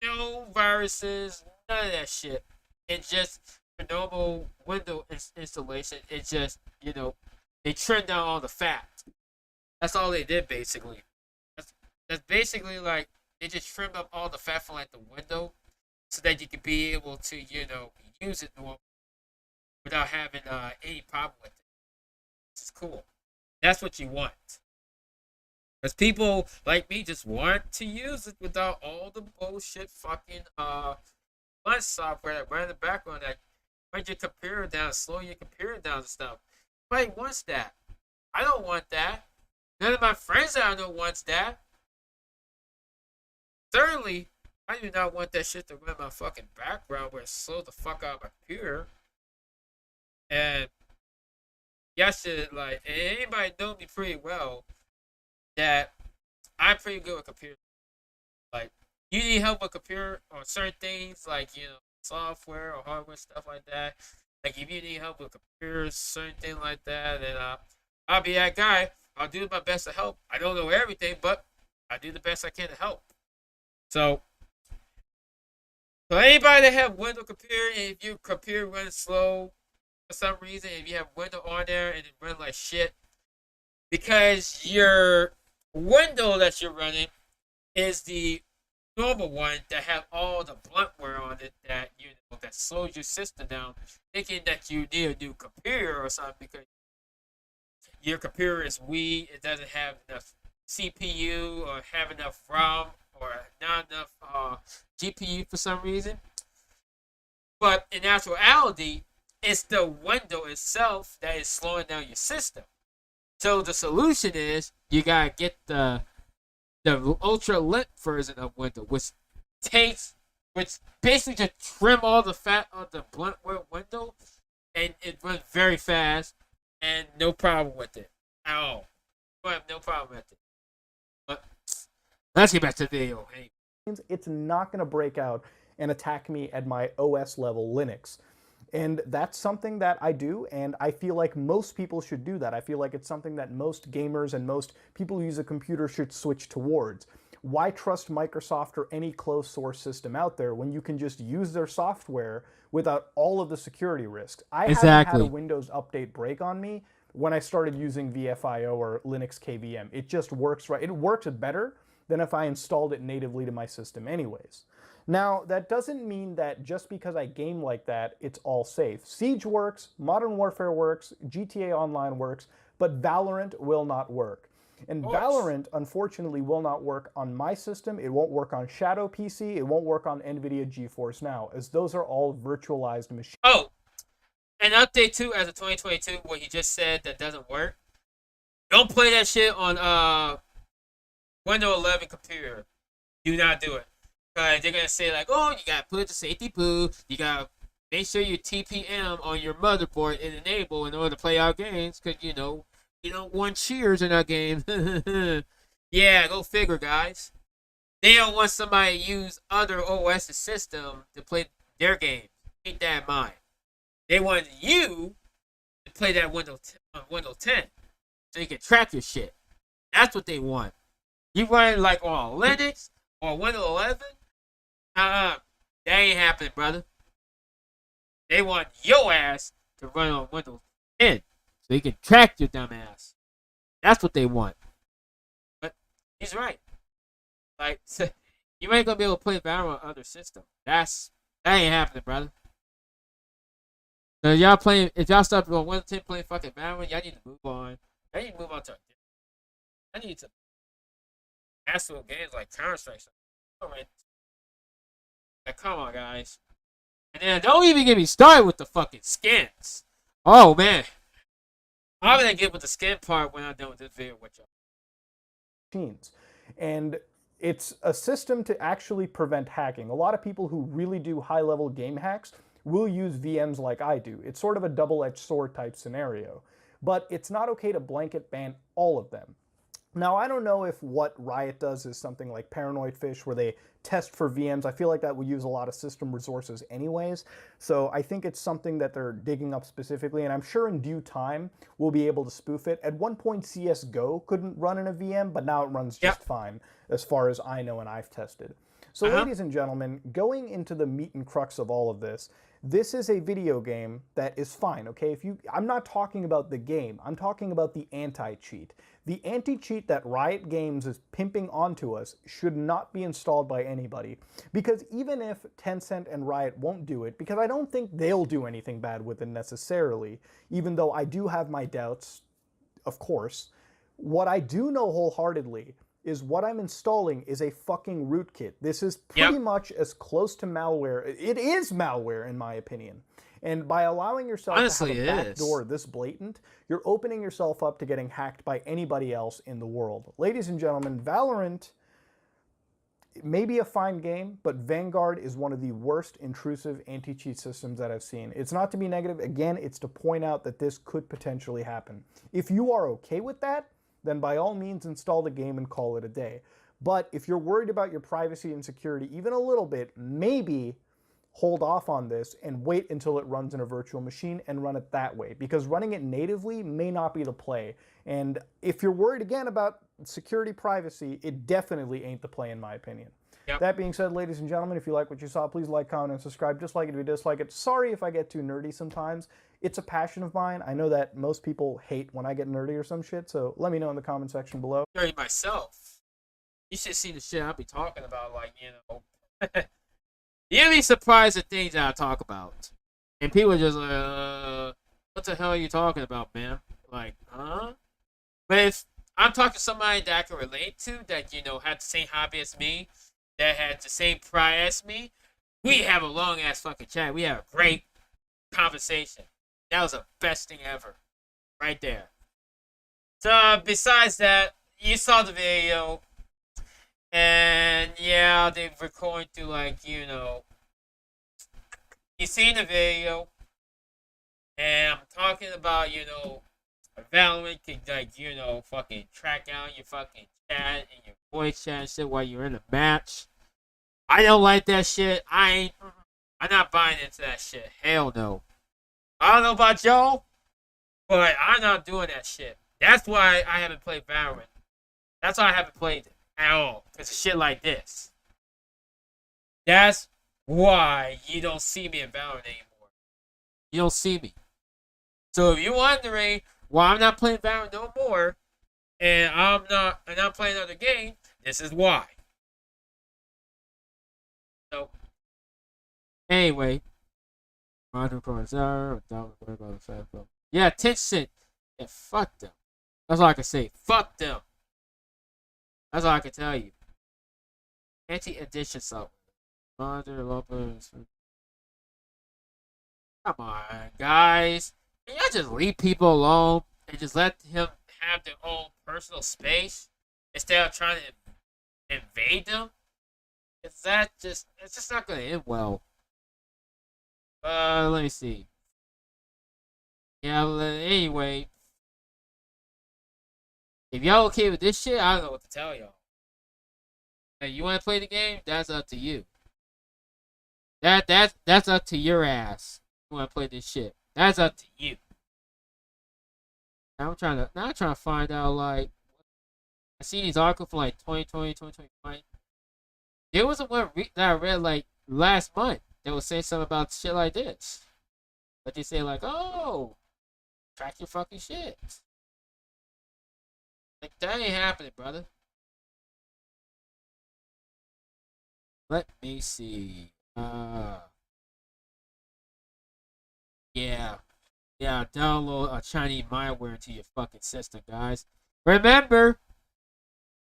Speaker 1: no viruses, none of that shit. It's just for normal Windows installation. It's just, they trimmed down all the fat. That's all they did basically. That's basically like they just trimmed up all the fat from like the window, so that you could be able to, use it normal without having any problem with it. This is cool. That's what you want. Because people like me just want to use it without all the bullshit fucking lunch software that run in the background that run your computer down, slow your computer down and stuff. Nobody wants that. I don't want that. None of my friends that I know wants that. Thirdly, I do not want that shit to run my fucking background where it slows the fuck out of my computer. And y'all should, and anybody know me pretty well, that I'm pretty good with computers. Like, you need help with computer on certain things, like, software or hardware, stuff like that. Like, if you need help with computers, certain thing like that, then I'll be that guy. I'll do my best to help. I don't know everything, but I do the best I can to help. So anybody that have Windows computer, and if your computer runs slow for some reason, if you have Windows on there and it runs like shit, because your window that you're running is the normal one that have all the bluntware on it that that slows your system down, thinking that you need a new computer or something because your computer is weak, it doesn't have enough CPU or have enough RAM or not enough GPU for some reason. But in actuality, it's the window itself that is slowing down your system. So the solution is you gotta get the ultra lit version of Windows, which basically just trim all the fat on the bluntware window, and it runs very fast, and no problem with it at all. I have no problem with it. But let's get back to the video. Hey.
Speaker 2: It's not going to break out and attack me at my OS level Linux. And that's something that I do, and I feel like most people should do that. I feel like it's something that most gamers and most people who use a computer should switch towards. Why trust Microsoft or any closed source system out there when you can just use their software without all of the security risks? I haven't had a Windows update break on me when I started using VFIO or Linux KVM. It just works right. It works better than if I installed it natively to my system anyways. Now, that doesn't mean that just because I game like that, it's all safe. Siege works, Modern Warfare works, GTA Online works, but Valorant will not work. And Valorant, unfortunately, will not work on my system. It won't work on Shadow PC. It won't work on NVIDIA GeForce Now, as those are all virtualized machines.
Speaker 1: Oh, an update too as of 2022, what he just said that doesn't work. Don't play that shit on Windows 11 computer. Do not do it. Because they're going to say like, oh, you got to put the safety boot. You got to make sure your TPM on your motherboard is enabled in order to play our games. Because, you don't want cheers in our game. Yeah, go figure, guys. They don't want somebody to use other OS system to play their game. Keep that in mind. They want you to play that Windows 10 so you can track your shit. That's what they want. You run like on Linux or Windows 11? That ain't happening, brother. They want your ass to run on Windows 10 so you can track your dumb ass. That's what they want. But he's right. Like, you ain't gonna be able to play Valorant on other systems. That ain't happening, brother. So if y'all stop on Windows 10 playing fucking Valorant, y'all need to move on. I need to move on to. I need to actual games like Counter-Strike. Alright. Like, come on, guys. And then don't even get me started with the fucking skins. Oh man, I'm gonna get with the skin part when I'm done with this video with y'all.
Speaker 2: And it's a system to actually prevent hacking. A lot of people who really do high-level game hacks will use VMs like I do. It's sort of a double-edged sword type scenario. But it's not okay to blanket ban all of them. Now, I don't know if what Riot does is something like Paranoid Fish, where they test for VMs. I feel like that would use a lot of system resources anyways. So I think it's something that they're digging up specifically, and I'm sure in due time we'll be able to spoof it. At one point, CSGO couldn't run in a VM, but now it runs just fine, as far as I know and I've tested. So ladies and gentlemen, going into the meat and crux of all of this, this is a video game that is fine, okay? I'm not talking about the game, I'm talking about the anti-cheat. The anti-cheat that Riot Games is pimping onto us should not be installed by anybody. Because even if Tencent and Riot won't do it, because I don't think they'll do anything bad with it necessarily, even though I do have my doubts, of course, what I do know wholeheartedly is what I'm installing is a fucking rootkit. This is pretty much as close to malware. It is malware, in my opinion. And by allowing yourself to have a backdoor this blatant, you're opening yourself up to getting hacked by anybody else in the world. Ladies and gentlemen, Valorant may be a fine game, but Vanguard is one of the worst intrusive anti-cheat systems that I've seen. It's not to be negative. Again, it's to point out that this could potentially happen. If you are okay with that, then by all means install the game and call it a day. But if you're worried about your privacy and security even a little bit, maybe hold off on this and wait until it runs in a virtual machine and run it that way, because running it natively may not be the play. And if you're worried again about security, privacy, it definitely ain't the play in my opinion. That being said, ladies and gentlemen, if you like what you saw, please like, comment, and subscribe. Dislike it if you dislike it. Sorry if I get too nerdy sometimes. It's a passion of mine. I know that most people hate when I get nerdy or some shit, so let me know in the comment section below.
Speaker 1: Nerdy myself. You should see the shit I'll be talking about, like, You'll be surprised at things I talk about. And people are just like, what the hell are you talking about, man? Like, huh? But I'm talking to somebody that I can relate to, that had the same hobby as me, that had the same pride as me. We have a long ass fucking chat. We have a great conversation. That was the best thing ever, right there. So besides that, you saw the video, and yeah, they were going through you seen the video, and I'm talking about Valorant can fucking track down your fucking chat and your voice chat and shit while you're in a match. I don't like that shit. I'm not buying into that shit. Hell no. I don't know about y'all, but I'm not doing that shit. That's why I haven't played Valorant. That's why I haven't played it at all. Because of shit like this. That's why you don't see me in Valorant anymore. You don't see me. So if you're wondering why I'm not playing Valorant no more, and I'm not playing another game, this is why. So anyway, yeah, Tencent. Yeah, fuck them. That's all I can say. Fuck them. That's all I can tell you. Anti-addiction software. Come on, guys. Can y'all just leave people alone and just let him have their own personal space instead of trying to invade them? It's just not gonna end well. Let me see. Yeah, anyway. If y'all okay with this shit, I don't know what to tell y'all. Hey, you wanna play the game? That's up to you. That's up to your ass. You wanna play this shit. That's up to you. Now I'm trying to find out, like, I see these articles from like 2020, 2021. There was a one that I read like last month that was saying something about shit like this. But they say like, oh, track your fucking shit. Like, that ain't happening, brother. Let me see. Yeah. Yeah, download a Chinese malware into your fucking system, guys. Remember,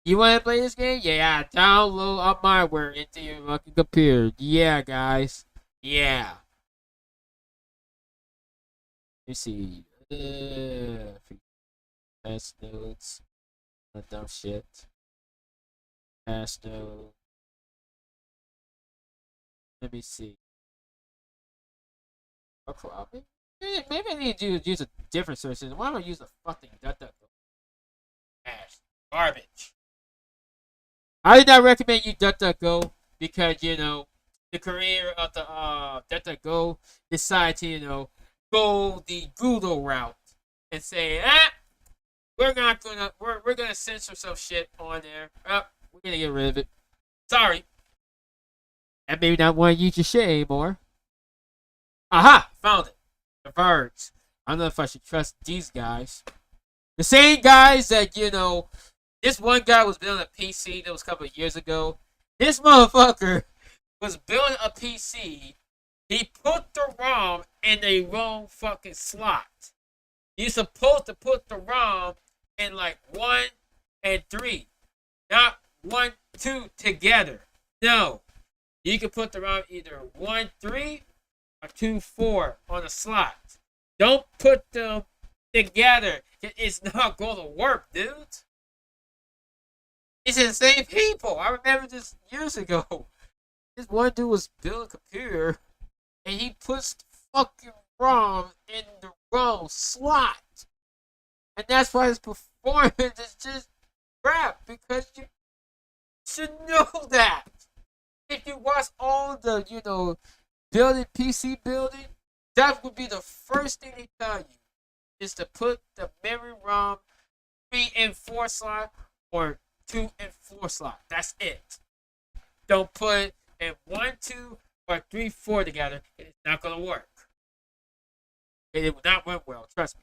Speaker 1: you want to play this game? Yeah, download a malware into your fucking computer. Yeah, guys. Yeah. Let me see. Pass notes. Dumb shit. Pass notes. Let me see. Maybe I need to use a different search engine. Why don't I use the fucking DuckDuckGo? Ass. Garbage. I did not recommend you DuckDuckGo because, the career of the DuckDuckGo decided to, go the Google route and say, we're gonna censor some shit on there. We're gonna get rid of it. Sorry. And maybe not want to use your shit anymore. Aha! Found it. The Verge. I don't know if I should trust these guys. The same guys that, this one guy was building a PC that was a couple of years ago. This motherfucker was building a PC. He put the ROM in the wrong fucking slot. You're supposed to put the ROM in like 1 and 3. Not 1, 2 together. No. You can put the ROM either 1, 3 or 2, 4 on the slot. Don't put them together. It's not going to work, dude. It's the same people. I remember this years ago. This one dude was building a computer and he puts the fucking ROM in the wrong slot. And that's why his performance is just crap, because you should know that. If you watch all the, building PC building, that would be the first thing they tell you, is to put the memory ROM 3 and 4 slot or 2 and 4 slot. That's it. Don't put it in 1, 2 or 3, 4 together. It's not gonna work. It will not work well. Trust me.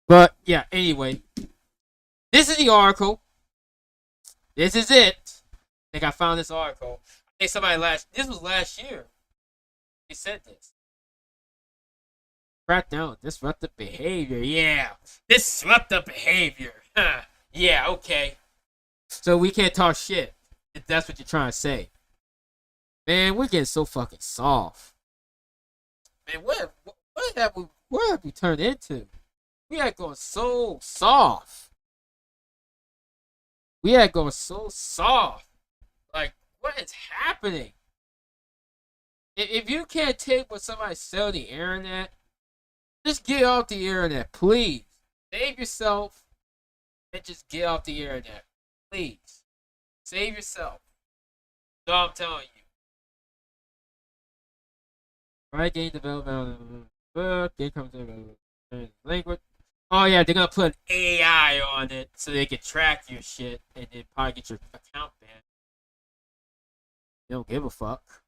Speaker 1: But yeah. Anyway, this is the article. This is it. I think I found this article. I think this was last year. He said this. Crack down, disruptive behavior. Yeah, disruptive behavior. Huh. Yeah, okay. So we can't talk shit if that's what you're trying to say. Man, we're getting so fucking soft. Man, what have we turned into? We are going so soft. We are going so soft. Like, what is happening? If you can't take what somebody said on the internet, just get off the internet, please. Save yourself and just get off the internet. Please. Save yourself. That's all I'm telling you. Right, game development. Game comes in language. Oh yeah, they're gonna put an AI on it so they can track your shit and then probably get your account banned. They don't give a fuck.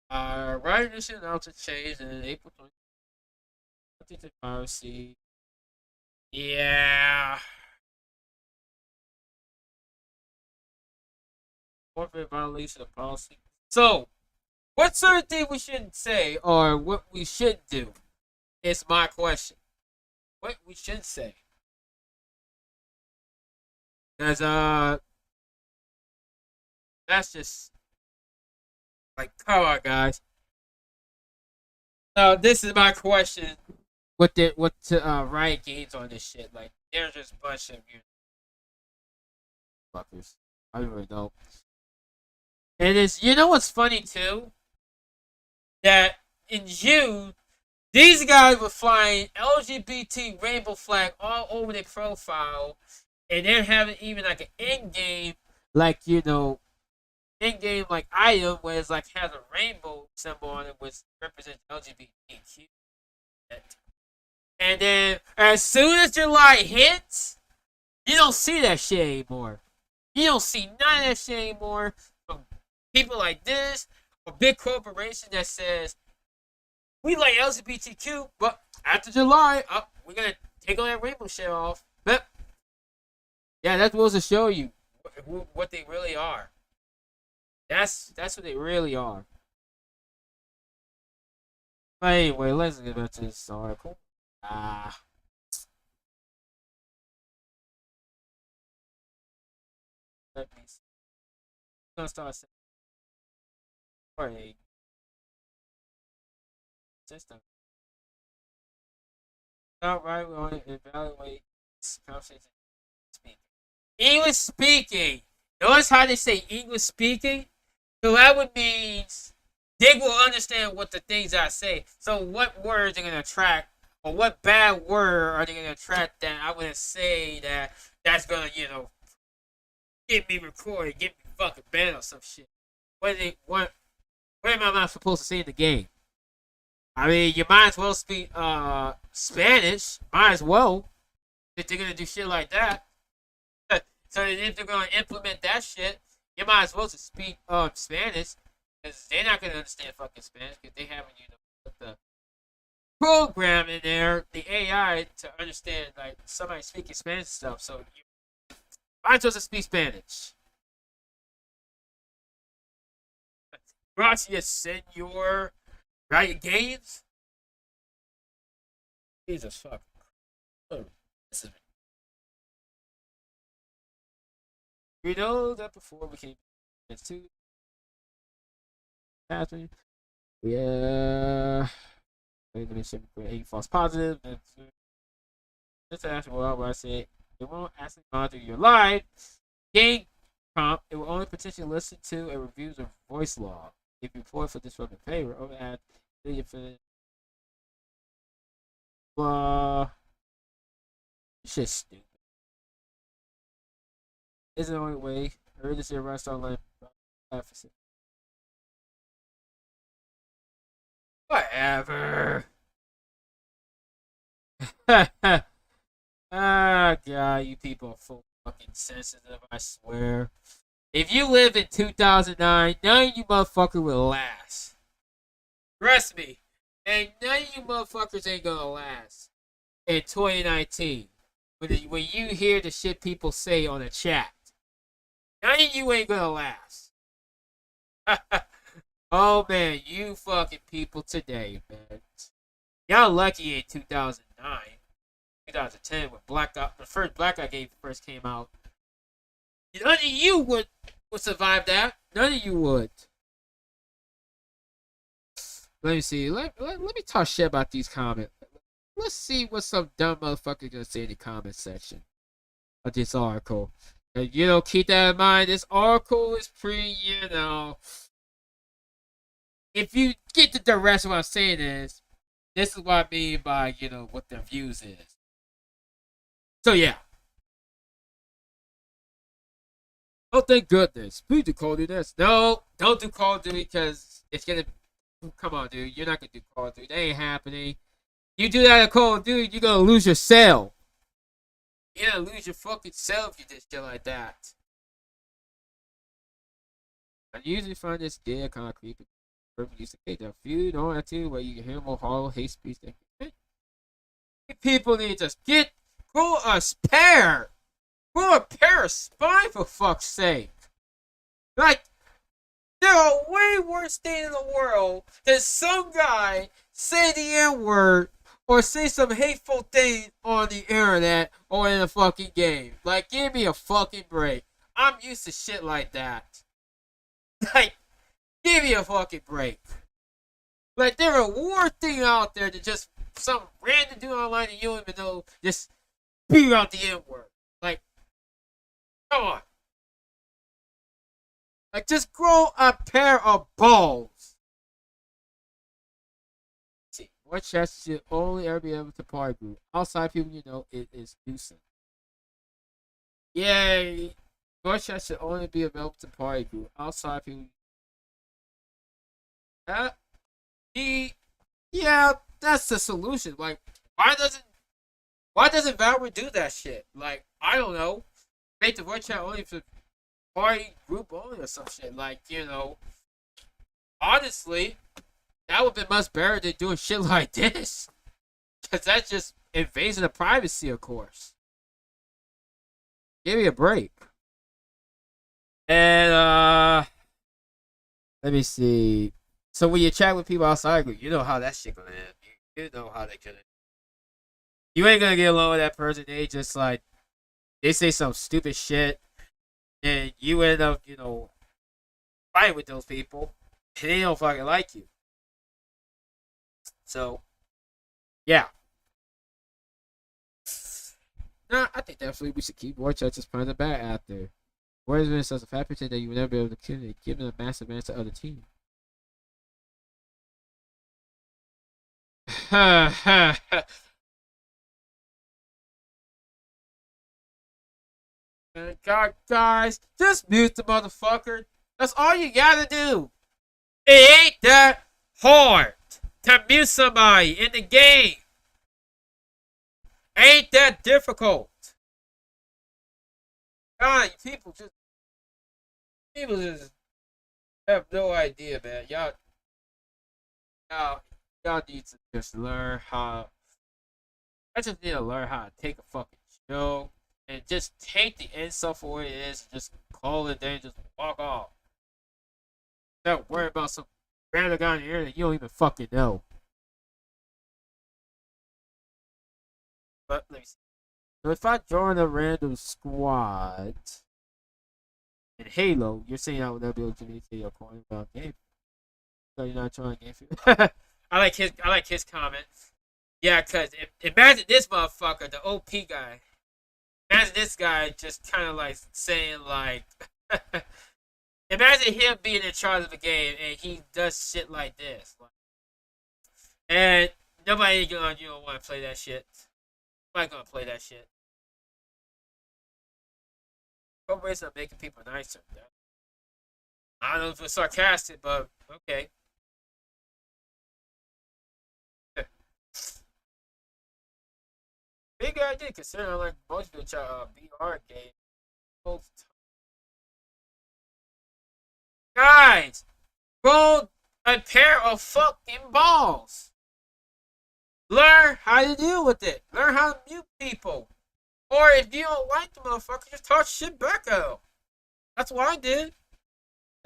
Speaker 1: Right initially announced a change in April 20th privacy. Yeah. Forfeit violation of policy. So, what sort of thing we shouldn't say or what we should do is my question. What we should say. Because, that's just, like, come on, guys. Now, this is my question. What Riot Games on this shit? Like, there's just a bunch of you fuckers. I don't really know. And it's, you know what's funny too? That in June, these guys were flying LGBT rainbow flag all over their profile, and they're having even like an end game, like end game like item where it's like has a rainbow symbol on it, which represents LGBTQ. And then as soon as July hits, you don't see that shit anymore. You don't see none of that shit anymore from people like this, a big corporation that says we like LGBTQ, but after July, we're gonna take all that rainbow shit off. But yeah, that was to show you what they really are. That's what they really are. But anyway, let's get back to this article. Let me see. I'm gonna start saying for a system. Alright, we want to evaluate this conversation. English speaking. Notice how they say English speaking? So that would mean they will understand what the things I say. So what words are going to attract, or what bad word are they going to attract that I would say that's going to, get me recorded, get me fucking banned or some shit. What am I not supposed to say in the game? I mean, you might as well speak Spanish. Might as well. If they're going to do shit like that. So if they're going to implement that shit, you might as well just speak Spanish. Because they're not going to understand fucking Spanish. Because they haven't, put the program in there, the AI, to understand, like, somebody speaking Spanish and stuff. So you might as well just speak Spanish. Gracias, senor. Riot Games? Jesus fuck. Oh, we know that before we came to Catherine. Yeah. A false positive. That's actually what I said. It won't actually monitor your live game prompt. It will only potentially listen to and review the voice log. If you report for disruptive behavior, over at shit's stupid. Is the only way. Emergency arrest online. Whatever. God, you people are full fucking sensitive, I swear. If you live in 2009, none of you motherfuckers will last. Trust me. And none of you motherfuckers ain't gonna last in 2019. When you hear the shit people say on the chat. None of you ain't gonna last. Oh man, you fucking people today, man. Y'all lucky in 2009, 2010 when the first Black Ops game first came out. None of you would survive that. None of you would. Let me see. Let me talk shit about these comments. Let's see what some dumb motherfucker gonna say in the comment section of this article. And, keep that in mind. This article is pretty, if you get the direction of what I'm saying is, this is what I mean by, what the views is. So, yeah. Oh, thank goodness. Please do Call of Duty this. No, don't do Call of Duty because it's gonna. Come on, dude. You're not gonna do Call of Duty. That ain't happening. You do that at Call of Duty, you're gonna lose your cell. You're gonna lose your fucking cell if you did shit like that. I usually find this gay kind of creepy. Used to get that feud on that too, where you can hear more hollow hate speech. People need to grow a pair of spine for fuck's sake. Like, there are way worse things in the world than some guy say the N-word or say some hateful thing on the internet or in a fucking game. Like, give me a fucking break. I'm used to shit like that. Like, give me a fucking break. Like, there are worse things out there than just some random dude online that you don't even know just spew out the N-word. Like, come on. Like, just grow a pair of balls. See, what chat should only ever be able to party group. Outside people, it is nuisance. Yay. What chat should only be available to party group. Outside people. Yeah, that's the solution. Like, why doesn't Valorant do that shit? Like, I don't know. Make the voice chat only for party group only or some shit. Like, honestly, that would be much better than doing shit like this. Because that's just invasion of privacy, of course. Give me a break. And, let me see. So when you chat with people outside group, you know how that shit gonna end. You know how they gonna. You ain't gonna get along with that person. They just like, they say some stupid shit. And you end up, fighting with those people. And they don't fucking like you. So, yeah. Nah, I think definitely we should keep more churches playing the bat out there. Where has been such a fat percent that you would never be able to kill it, given a massive advantage to other teams? God, guys, just mute the motherfucker. That's all you gotta do. It ain't that hard to mute somebody in the game. Ain't that difficult. God, people just have no idea, man. Y'all need to just learn how. I just need to learn how to take a fucking show and just take the insult for what it is and just call it there and just walk off. Don't worry about some random guy in the internet you don't even fucking know. But let me see. So if I join a random squad in Halo, you're saying I would never be able to communicate your point about game. So you're not trying game. I like his comment. Yeah, cause imagine this motherfucker, the OP guy. Imagine this guy just kind of like saying like, imagine him being in charge of the game and he does shit like this, and nobody gonna want to play that shit. Nobody gonna play that shit. What ways of making people nicer? I don't know if it's sarcastic, but okay. Big idea considering like most of the VR games. Guys, grow a pair of fucking balls. Learn how to deal with it. Learn how to mute people. Or if you don't like the motherfucker, just talk shit back at them. That's what I did.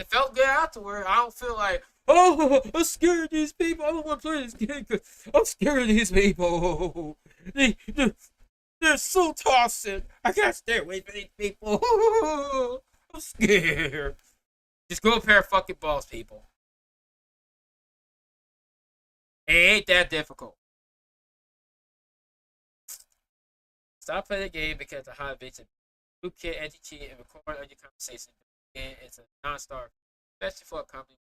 Speaker 1: It felt good afterward. I don't feel like, oh, I'm scared of these people. I don't want to play this game because I'm scared of these people. They're so toxic. I can't stay away from these people. I'm scared. Just go a pair of fucking balls, people. It ain't that difficult. Stop playing the game because the hot bitch who can anti-cheat and record on your conversation. And it's a non-star, especially for a company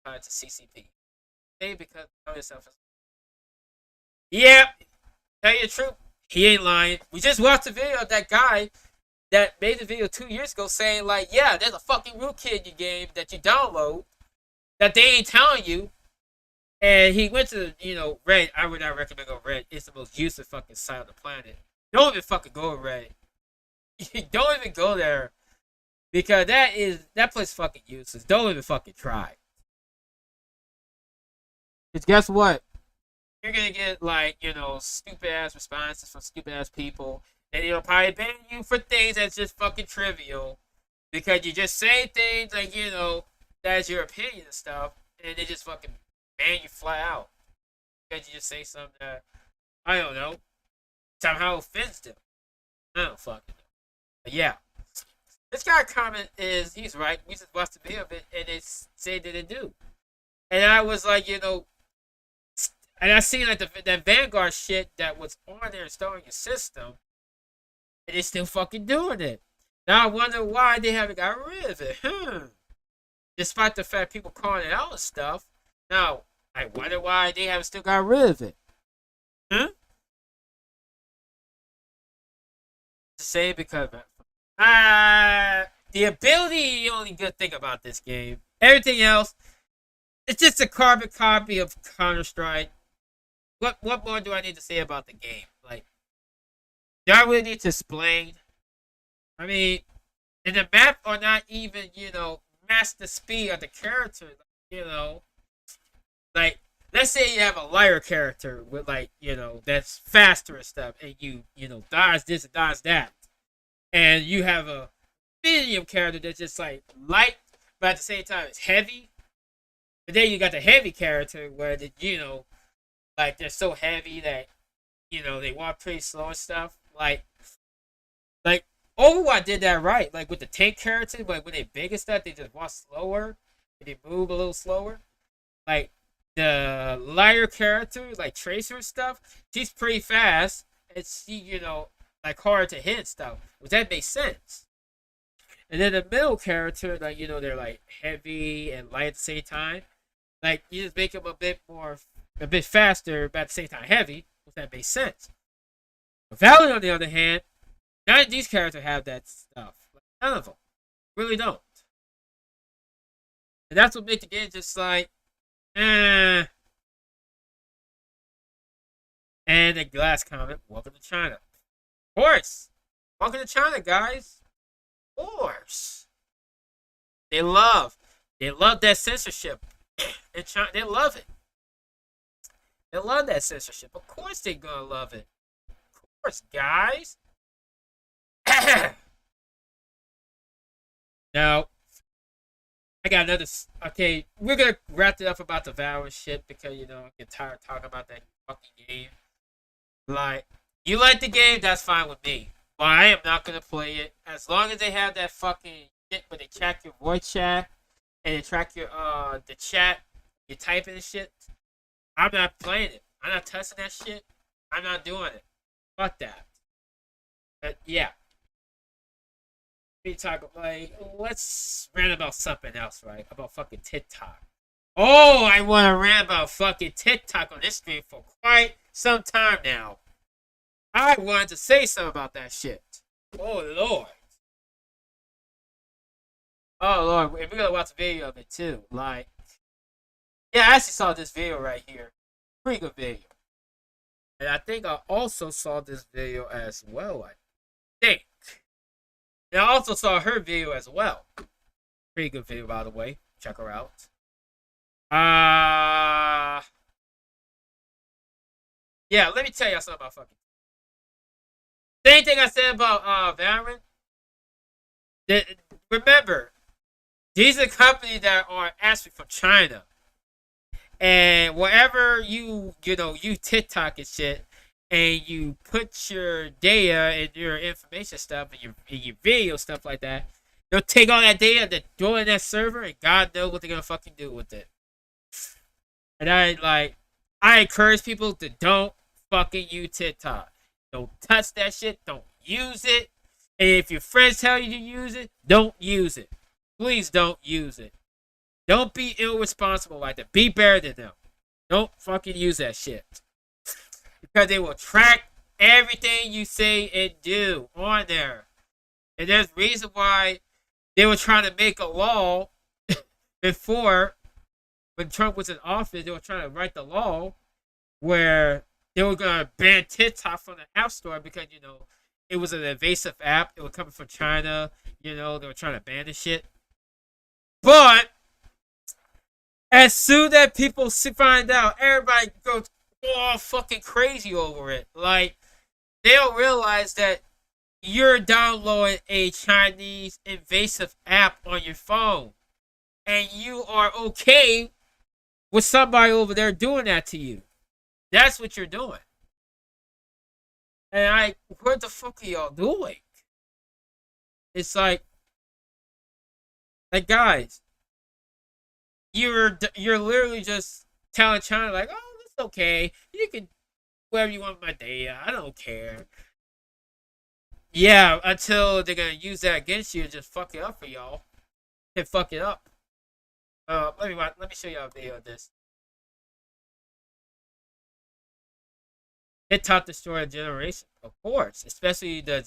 Speaker 1: tied to CCP. Hey, because of yourself. Yep. Tell you the truth, he ain't lying. We just watched a video of that guy that made the video 2 years ago saying like, yeah, there's a fucking rootkit in your game that you download that they ain't telling you. And he went to, Reddit. I would not recommend go Reddit. It's the most useless fucking site on the planet. Don't even fucking go to Reddit. Don't even go there. Because that place fucking useless. Don't even fucking try. Because guess what? You're gonna get like, stupid ass responses from stupid ass people. And it'll probably ban you for things that's just fucking trivial. Because you just say things like, that's your opinion and stuff. And they just fucking ban you flat out. Because you just say something that, I don't know, somehow offends them. I don't fucking know. But yeah. This guy comment is, he's right. We just watched the video of it and they say that they do. And I was like, and I seen like that Vanguard shit that was on there installing your system. And they're still fucking doing it. Now I wonder why they haven't got rid of it. Despite the fact people calling it out and stuff. Now, I wonder why they haven't still got rid of it. To say because the ability, the only good thing about this game. Everything else, it's just a carbon copy of Counter-Strike. What more do I need to say about the game? Like, do I really need to explain? I mean, and the map are not even, match the speed of the character. Like, let's say you have a liar character with like, that's faster and stuff, and you dodge this and dodge that. And you have a medium character that's just like light, but at the same time it's heavy. But then you got the heavy character where like they're so heavy that they walk pretty slow and stuff. Like Overwatch did that right. Like with the tank character, like when they big and stuff, they just walk slower. They move a little slower. Like the lighter character, like Tracer and stuff, she's pretty fast. And she, like hard to hit and stuff. Which that makes sense. And then the middle character, like, they're like heavy and light at the same time. Like, you just make them a bit faster, but at the same time heavy. Which that makes sense. Valorant, on the other hand, none of these characters have that stuff. Like, none of them. Really don't. And that's what makes the game just like, And the glass comment, welcome to China. Of course. Welcome to China, guys. Of course. They love that censorship. In China, they love it. They love that censorship. Of course they're gonna love it. Of course, guys. Now, I got another. Okay, we're gonna wrap it up about the Valorant shit because I get tired of talking about that fucking game. Like, you like the game, that's fine with me. But I am not gonna play it as long as they have that fucking shit where they track your voice chat and they track your the chat, you typing and shit. I'm not playing it. I'm not touching that shit. I'm not doing it. Fuck that. But yeah. Let's rant about something else, right? About fucking TikTok. Oh, I want to rant about fucking TikTok on this stream for quite some time now. I wanted to say something about that shit. Oh, Lord. Oh, Lord. We're going to watch a video of it, too. Like, yeah, I actually saw this video right here. Pretty good video. And I think I also saw this video as well, I think. And I also saw her video as well. Pretty good video, by the way. Check her out. Yeah, let me tell y'all something about fucking. Same thing I said about Valorant. Remember, These are companies that are actually from China. And wherever you TikTok and shit, and you put your data and your information stuff and your video stuff like that, they'll take all that data, they throw it in that server, and God knows what they're gonna fucking do with it. And I encourage people to don't fucking use TikTok. Don't touch that shit. Don't use it. And if your friends tell you to use it, don't use it. Please don't use it. Don't be irresponsible like that. Be better than them. Don't fucking use that shit. Because they will track everything you say and do on there. And there's a reason why they were trying to make a law before, when Trump was in office, they were trying to write the law where they were going to ban TikTok from the App Store because, it was an invasive app. It was coming from China. They were trying to ban the shit. But as soon as people find out, everybody goes all fucking crazy over it. Like, they don't realize that you're downloading a Chinese invasive app on your phone. And you are okay with somebody over there doing that to you. That's what you're doing. And what the fuck are y'all doing? It's like guys, you're literally just telling China like, oh, it's okay. You can whatever you want with my data. I don't care. Yeah, until they're gonna use that against you and just fuck it up for y'all. And fuck it up. Let me show y'all a video of this. TikTok destroyed a generation, of course, especially the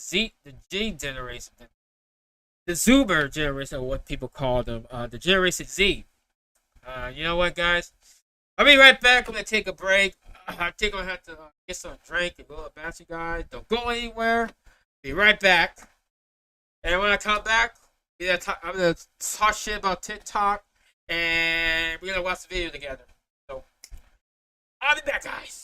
Speaker 1: G generation, the Zoomer generation, or what people call them, the Generation Z. You know what, guys? I'll be right back. I'm gonna take a break. I think I'm gonna have to get some drink and go about you guys. Don't go anywhere. Be right back. And when I come back, I'm gonna talk shit about TikTok, and we're gonna watch the video together. So I'll be back, guys.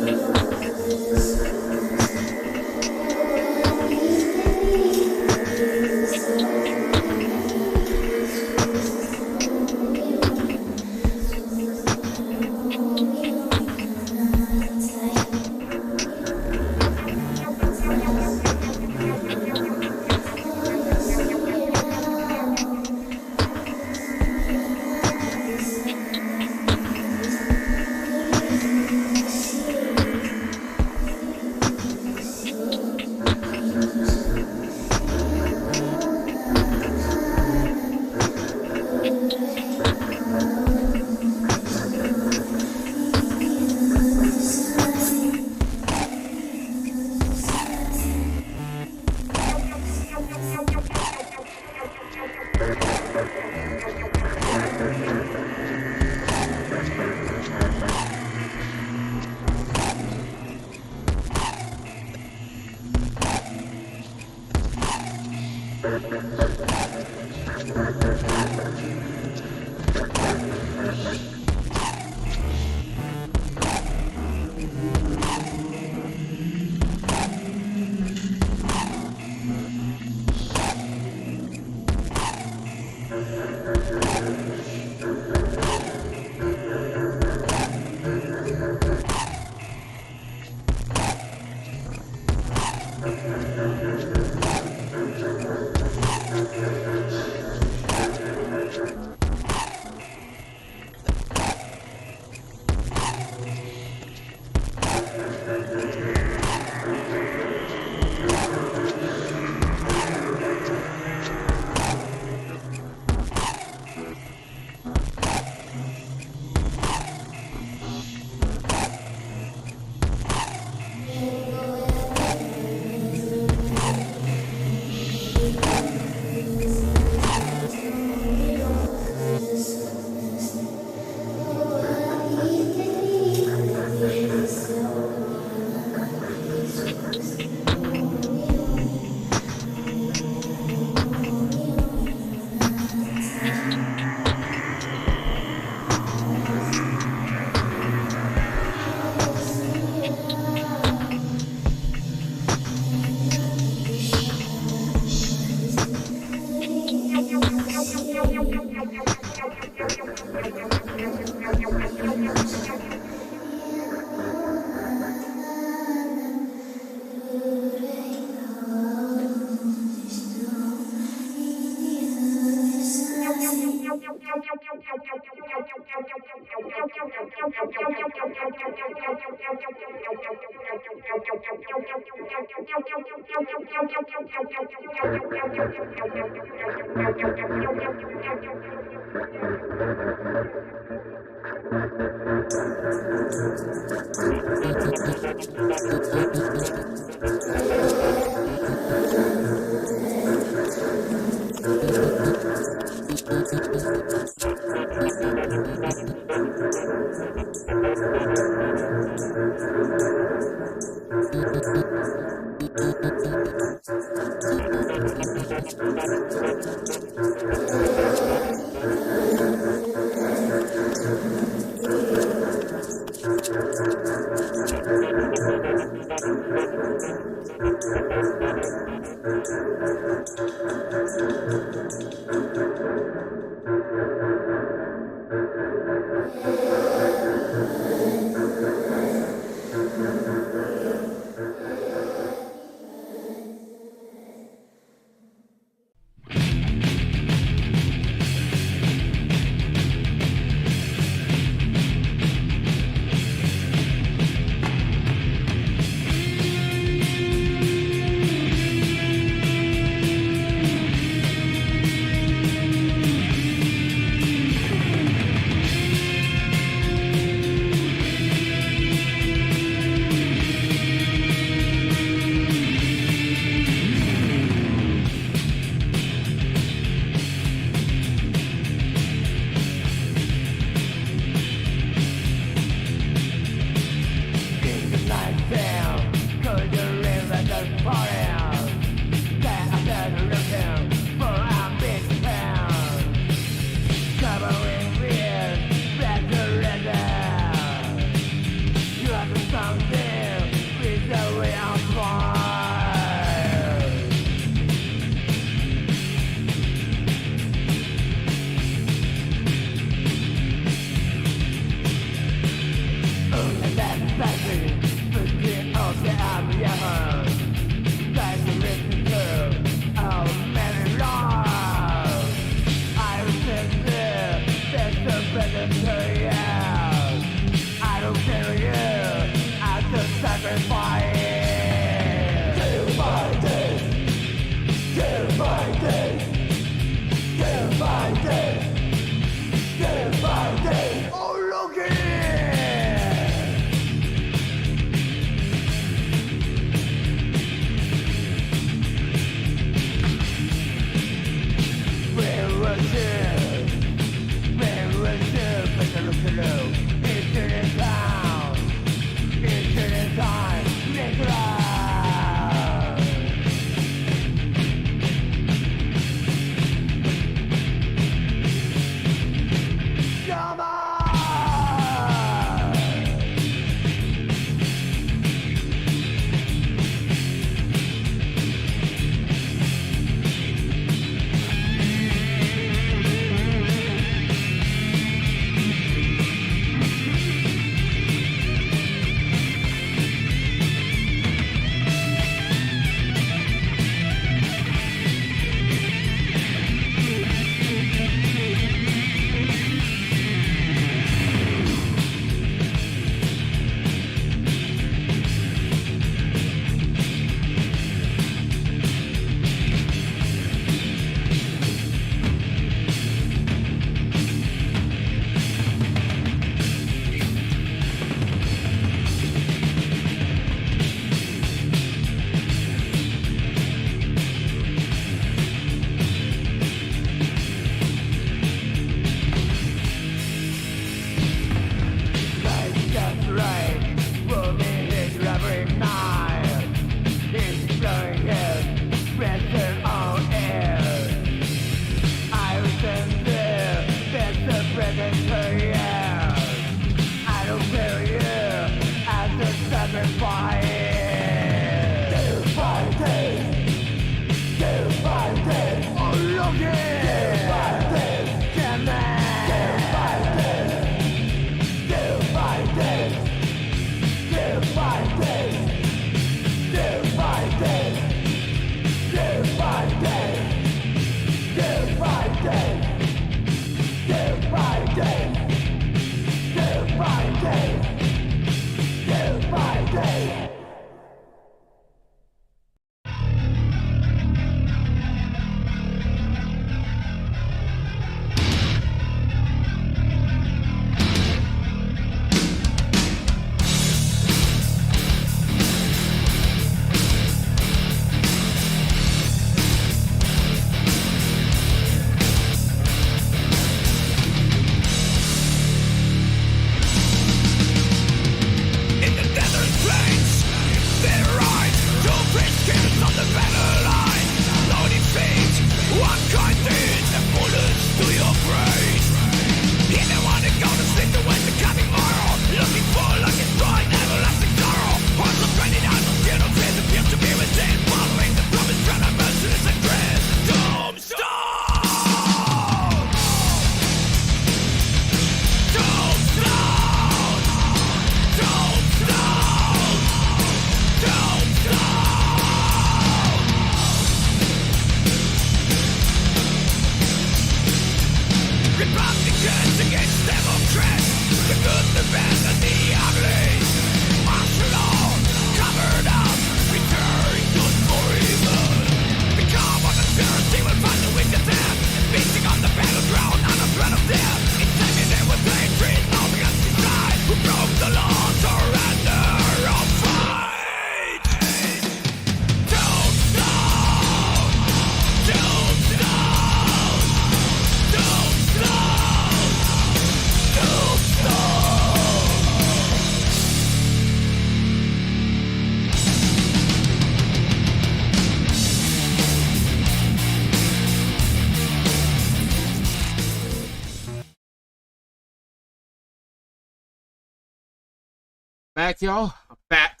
Speaker 1: Back, y'all. I'm back.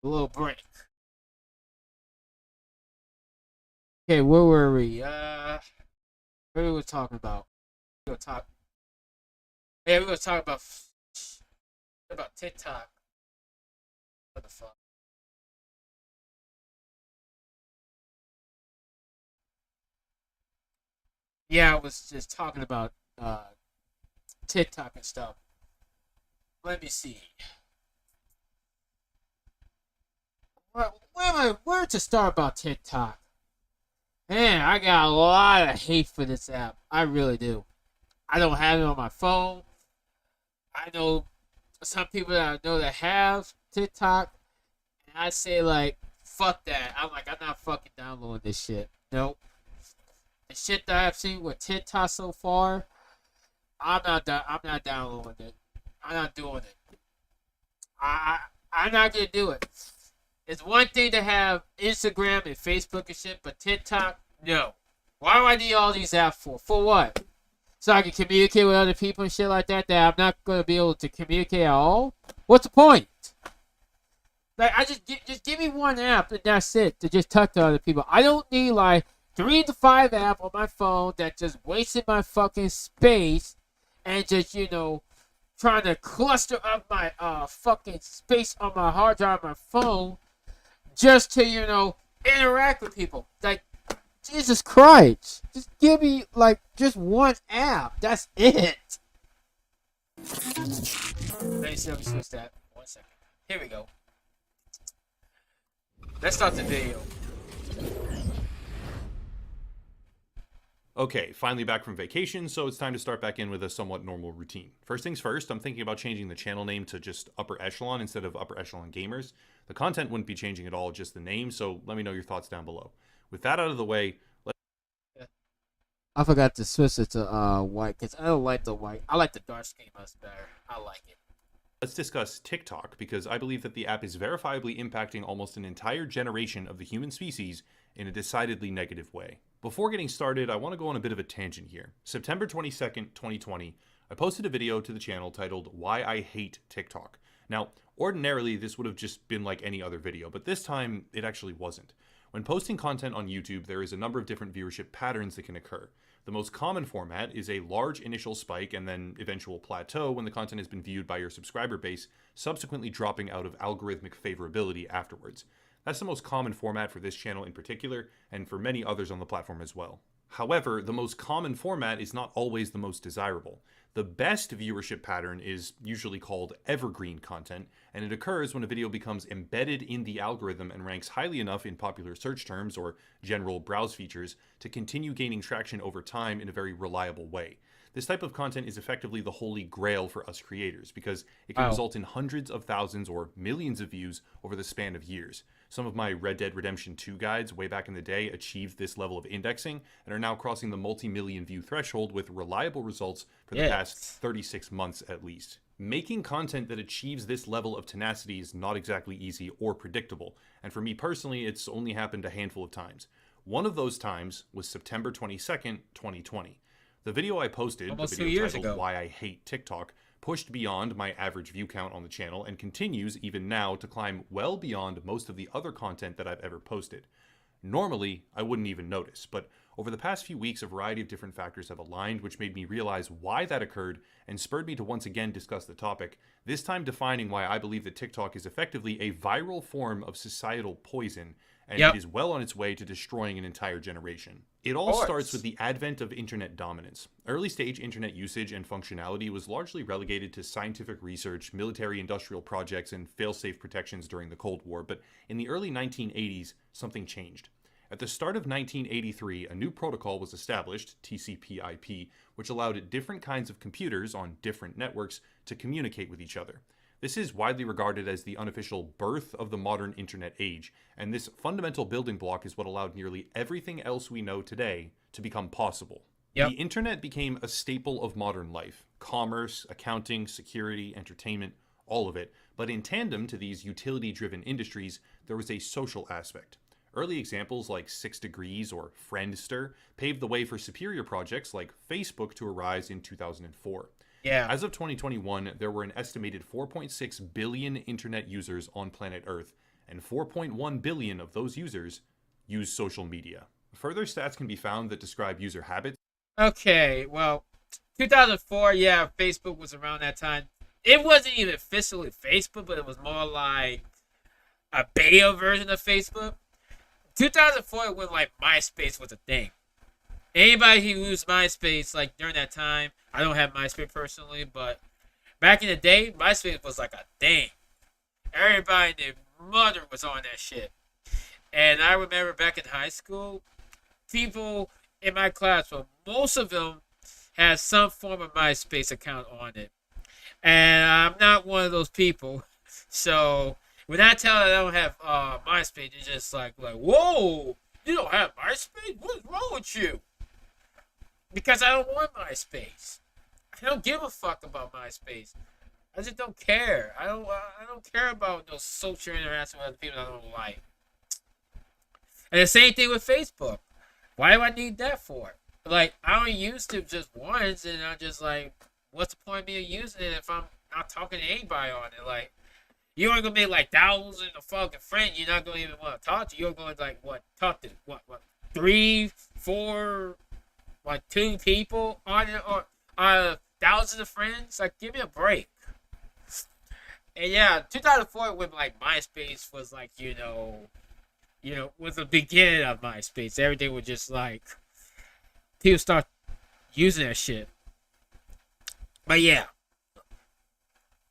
Speaker 1: A little break. Okay, where were we? What we were talking about? We were talking. Yeah, we were talking about TikTok. What the fuck? Yeah, I was just talking about TikTok and stuff. Let me see. Where to start about TikTok? Man, I got a lot of hate for this app. I really do. I don't have it on my phone. I know some people that I know that have TikTok, and I say like, fuck that. I'm not fucking downloading this shit. Nope. The shit that I've seen with TikTok so far, I'm not downloading it. I'm not doing it. I'm not gonna do it. It's one thing to have Instagram and Facebook and shit, but TikTok, no. Why do I need all these apps for? For what? So I can communicate with other people and shit like that I'm not gonna be able to communicate at all? What's the point? Like, just give me one app and that's it, to just talk to other people. I don't need like 3 to 5 apps on my phone that just wasted my fucking space and just, trying to cluster up my fucking space on my hard drive on my phone just to, interact with people. Like, Jesus Christ. Just give me, just one app. That's it. Let me switch that. 1 second. Here we go. Let's start the video.
Speaker 3: Okay, finally back from vacation, so it's time to start back in with a somewhat normal routine. First things first, I'm thinking about changing the channel name to just Upper Echelon instead of Upper Echelon Gamers. The content wouldn't be changing at all, just the name, so let me know your thoughts down below. With that out of the way,
Speaker 1: I forgot to switch it to white, because I don't like the white. I like the dark skin much better. I like it.
Speaker 3: let's discuss TikTok, because I believe that the app is verifiably impacting almost an entire generation of the human species in a decidedly negative way. Before getting started, I want to go on a bit of a tangent here. September 22nd, 2020, I posted a video to the channel titled Why I Hate TikTok. Now, ordinarily, this would have just been like any other video, but this time, it actually wasn't. When posting content on YouTube, there is a number of different viewership patterns that can occur. The most common format is a large initial spike and then eventual plateau when the content has been viewed by your subscriber base, subsequently dropping out of algorithmic favorability afterwards. That's the most common format for this channel in particular, and for many others on the platform as well. However, the most common format is not always the most desirable. The best viewership pattern is usually called evergreen content, and it occurs when a video becomes embedded in the algorithm and ranks highly enough in popular search terms or general browse features to continue gaining traction over time in a very reliable way. This type of content is effectively the holy grail for us creators because it can result in hundreds of thousands or millions of views over the span of years. Some of my Red Dead Redemption 2 guides way back in the day achieved this level of indexing and are now crossing the multi-million view threshold with reliable results for the past 36 months at least. Making content that achieves this level of tenacity is not exactly easy or predictable, and for me personally, it's only happened a handful of times. One of those times was September 22nd, 2020. The video I posted,
Speaker 1: almost
Speaker 3: the
Speaker 1: 2
Speaker 3: video
Speaker 1: years
Speaker 3: titled
Speaker 1: ago,
Speaker 3: Why I Hate TikTok, pushed beyond my average view count on the channel and continues even now to climb well beyond most of the other content that I've ever posted. Normally, I wouldn't even notice, but over the past few weeks, a variety of different factors have aligned, which made me realize why that occurred and spurred me to once again discuss the topic, this time defining why I believe that TikTok is effectively a viral form of societal poison, and it is well on its way to destroying an entire generation. It
Speaker 1: Of
Speaker 3: all starts with
Speaker 1: course.
Speaker 3: the advent of internet dominance. Early stage internet usage and functionality was largely relegated to scientific research, military industrial projects, and fail-safe protections during the Cold War, but in the early 1980s, something changed. At the start of 1983, a new protocol was established, TCP/IP, which allowed different kinds of computers on different networks to communicate with each other. This is widely regarded as the unofficial birth of the modern internet age, and this fundamental building block is what allowed nearly everything else we know today to become possible. The
Speaker 1: Yep.
Speaker 3: internet became a staple of modern life: commerce, accounting, security, entertainment, all of it. But in tandem to these utility driven industries, there was a social aspect. Early examples like 6 Degrees or Friendster paved the way for superior projects like Facebook to arise in 2004.
Speaker 1: Yeah.
Speaker 3: As of 2021, there were an estimated 4.6 billion internet users on planet Earth, and 4.1 billion of those users use social media. Further stats can be found that describe user habits.
Speaker 1: Okay. Well, 2004. Yeah, Facebook was around that time. It wasn't even officially Facebook, but it was more like a beta version of Facebook. 2004 when like MySpace was a thing. Anybody who used MySpace like during that time, I don't have MySpace personally, but back in the day, MySpace was like a thing. Everybody and their mother was on that shit. And I remember back in high school, people in my class, well, most of them had some form of MySpace account on it. And I'm not one of those people. So when I tell them I don't have MySpace, it's just like, whoa, you don't have MySpace? What's wrong with you? Because I don't want MySpace. I don't give a fuck about MySpace. I just don't care. I don't care about those social interactions with other people I don't like. And the same thing with Facebook. Why do I need that for? Like, I only use it just once, and I'm just like, what's the point of me using it if I'm not talking to anybody on it? Like, you ain't gonna make like thousands of fucking friends. You're not gonna even want to talk to. You're going to like what? Talk to what? 3, 4, like 2 people on it, or thousands of friends. Like, give me a break. And yeah, 2004 when like MySpace was like was the beginning of MySpace. Everything was just like people start using that shit. But yeah,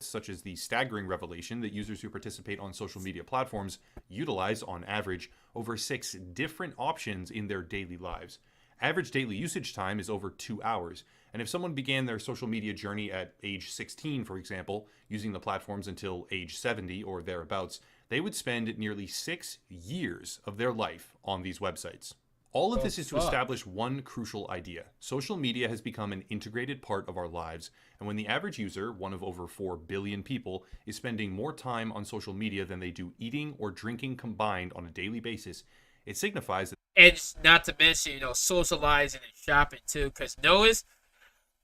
Speaker 3: Such as the staggering revelation that users who participate on social media platforms utilize, on average, over 6 different options in their daily lives. Average daily usage time is over 2 hours, and if someone began their social media journey at age 16, for example, using the platforms until age 70 or thereabouts, they would spend nearly 6 years of their life on these websites. All of
Speaker 1: oh
Speaker 3: this is to
Speaker 1: fuck.
Speaker 3: establish one crucial idea. Social media has become an integrated part of our lives, and when the average user, one of over 4 billion people, is spending more time on social media than they do eating or drinking combined on a daily basis, it signifies that
Speaker 1: And not to mention, socializing and shopping too. Because notice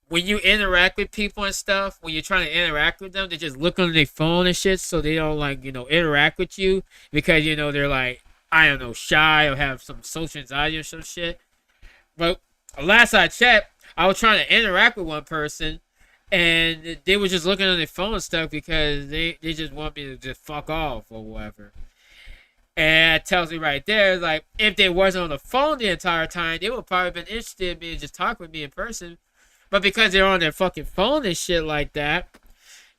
Speaker 1: when you interact with people and stuff, when you're trying to interact with them, they just look on their phone and shit, so they don't like interact with you because they're like, I don't know, shy or have some social anxiety or some shit. But last I checked, I was trying to interact with one person, and they were just looking on their phone and stuff because they just want me to just fuck off or whatever. And it tells me right there, like, if they wasn't on the phone the entire time, they would probably been interested in me and just talk with me in person. But because they're on their fucking phone and shit like that,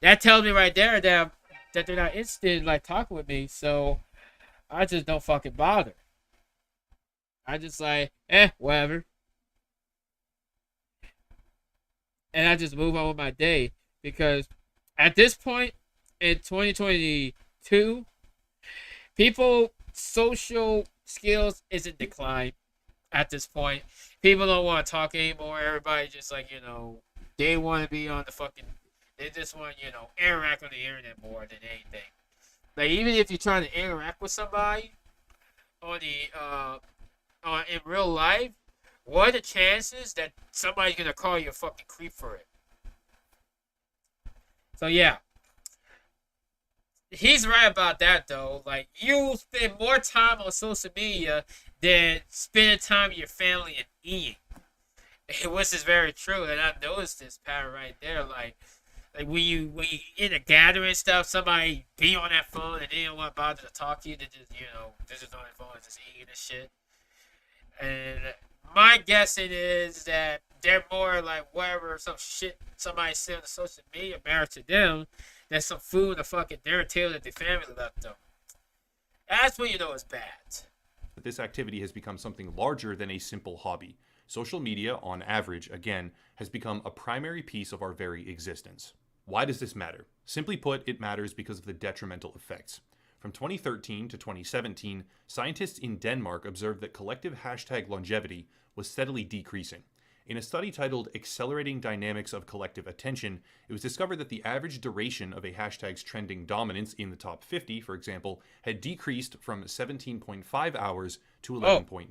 Speaker 1: that tells me right there that they're not interested in like talking with me. So I just don't fucking bother. I just like, whatever. And I just move on with my day. Because at this point in 2022, people social skills is in decline at this point. People don't want to talk anymore. Everybody just like, they want to be on the fucking, they just want, interact on the internet more than anything. Like, even if you're trying to interact with somebody on in real life, what are the chances that somebody's gonna call you a fucking creep for it? So yeah, he's right about that though. Like, you spend more time on social media than spending time with your family and eating, which is very true. And I've noticed this pattern right there. Like when you in a gathering and stuff, somebody be on that phone and they don't want to bother to talk to you. They just they're just on their phone and just eating and shit. And My guessing is that they're more like whatever some shit somebody said on the social media matters to them than some food in the fucking dinner table that their family left them. That's when you know it's bad.
Speaker 3: This activity has become something larger than a simple hobby. Social media, on average, again, has become a primary piece of our very existence. Why does this matter? Simply put, it matters because of the detrimental effects. From 2013 to 2017, scientists in Denmark observed that collective hashtag longevity was steadily decreasing. In a study titled Accelerating Dynamics of Collective Attention, it was discovered that the average duration of a hashtag's trending dominance in the top 50, for example, had decreased from 17.5 hours to 11.9.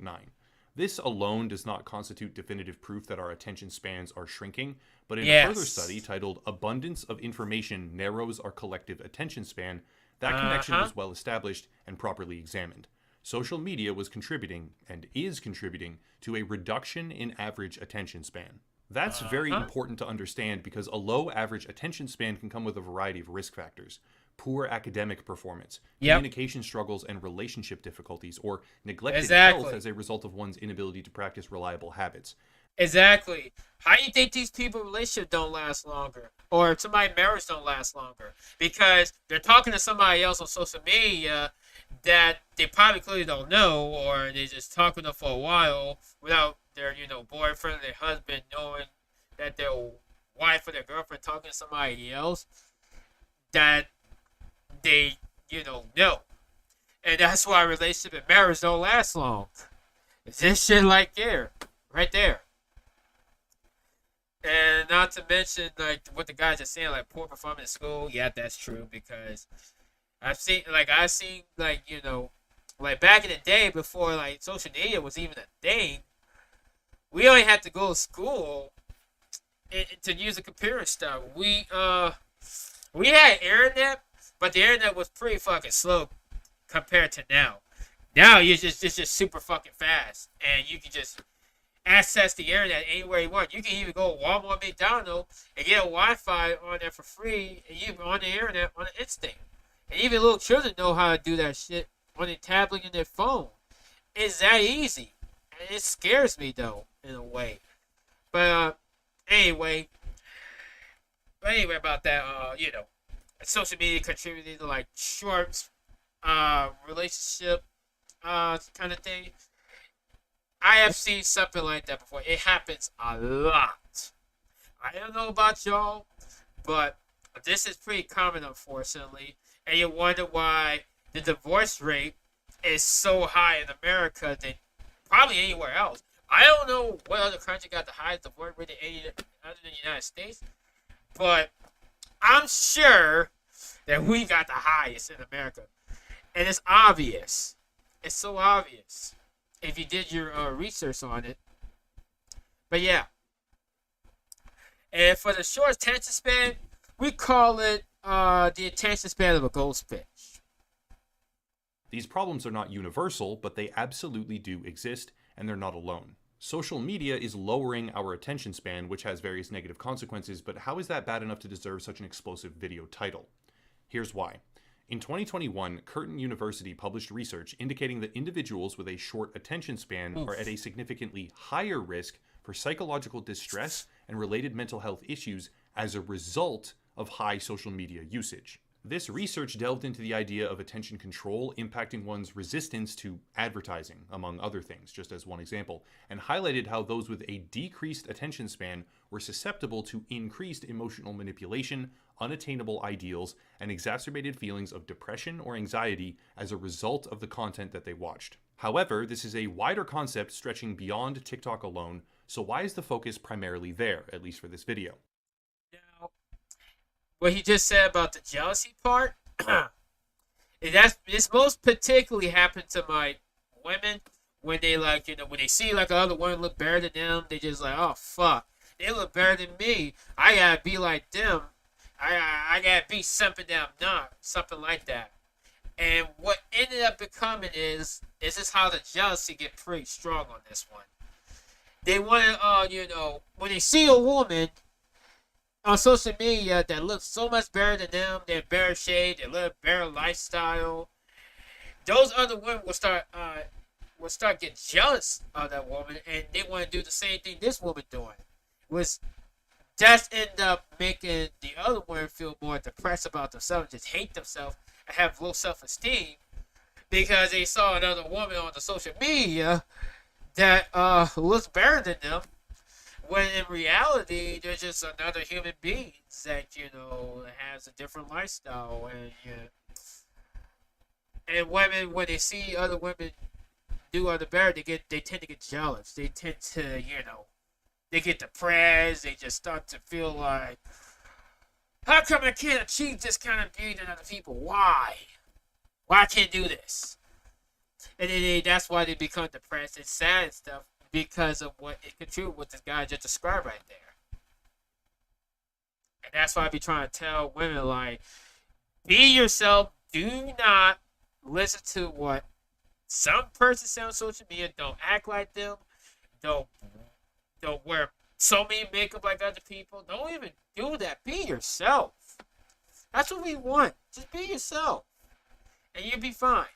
Speaker 3: This alone does not constitute definitive proof that our attention spans are shrinking, but in a further study titled Abundance of Information Narrows Our Collective Attention Span, that connection was well established and properly examined. Social media was contributing, and is contributing, to a reduction in average attention span. That's very important to understand because a low average attention span can come with a variety of risk factors. Poor academic performance, communication struggles and relationship difficulties, or neglected health as a result of one's inability to practice reliable habits.
Speaker 1: Exactly. How do you think these people's relationships don't last longer? Or somebody's marriage don't last longer? Because they're talking to somebody else on social media that they probably clearly don't know, or they just talking to them for a while without their, boyfriend or their husband knowing that their wife or their girlfriend talking to somebody else that they, know. And that's why relationship and marriage don't last long. It's this shit right there. And not to mention, like, what the guys are saying, like, poor performance in school. Yeah, that's true, because I've seen, like, like, back in the day before, like, social media was even a thing, we only had to go to school to use a computer and stuff. We had internet, but the internet was pretty fucking slow compared to now. Now, it's just super fucking fast, and you can just access the internet anywhere you want. You can even go to Walmart, McDonald's, and get a Wi-Fi on there for free, and you on the internet on the instant. And even little children know how to do that shit on their tablet and their phone. It's that easy. And it scares me, though, in a way. But anyway about that, social media contributing to, like, short relationship kind of thing. I have seen something like that before. It happens a lot. I don't know about y'all, but this is pretty common, unfortunately. And you wonder why the divorce rate is so high in America than probably anywhere else. I don't know what other country got the highest divorce rate other than the United States, but I'm sure that we got the highest in America. And it's obvious. It's so obvious if you did your research on it. But yeah. And for the short attention span, we call it the attention span of a goldfish.
Speaker 3: These problems are not universal, but they absolutely do exist, and they're not alone. Social media is lowering our attention span, which has various negative consequences, but how is that bad enough to deserve such an explosive video title? Here's why. In 2021, Curtin University published research indicating that individuals with a short attention span are at a significantly higher risk for psychological distress and related mental health issues as a result of high social media usage. This research delved into the idea of attention control impacting one's resistance to advertising, among other things, just as one example, and highlighted how those with a decreased attention span were susceptible to increased emotional manipulation, unattainable ideals, and exacerbated feelings of depression or anxiety as a result of the content that they watched. However, this is a wider concept stretching beyond TikTok alone, so why is the focus primarily there, at least for this video?
Speaker 1: Now, what he just said about the jealousy part, this most particularly happened to my women when they when they see like another woman look better than them, they just like, oh fuck, they look better than me. I gotta be like them. I gotta be something that I'm not, something like that. And what ended up becoming is this how the jealousy get pretty strong on this one. They want to, when they see a woman on social media that looks so much better than them, they're better shape, they live a better lifestyle, those other women will start will start getting jealous of that woman, and they want to do the same thing this woman doing, was just end up making the other women feel more depressed about themselves, just hate themselves, and have low self-esteem because they saw another woman on the social media that looks better than them, when in reality they're just another human being that has a different lifestyle, and women, when they see other women do other better, they tend to get jealous. They tend to they get depressed. They just start to feel like, how come I can't achieve this kind of beauty than other people? Why I can't do this? And then that's why they become depressed and sad and stuff, because of what it contributes, what this guy just described right there. And that's why I be trying to tell women, like, be yourself. Do not listen to what some person says on social media. Don't act like them. Don't wear so many makeup like other people. Don't even do that. Be yourself. That's what we want. Just be yourself, and you'll be fine.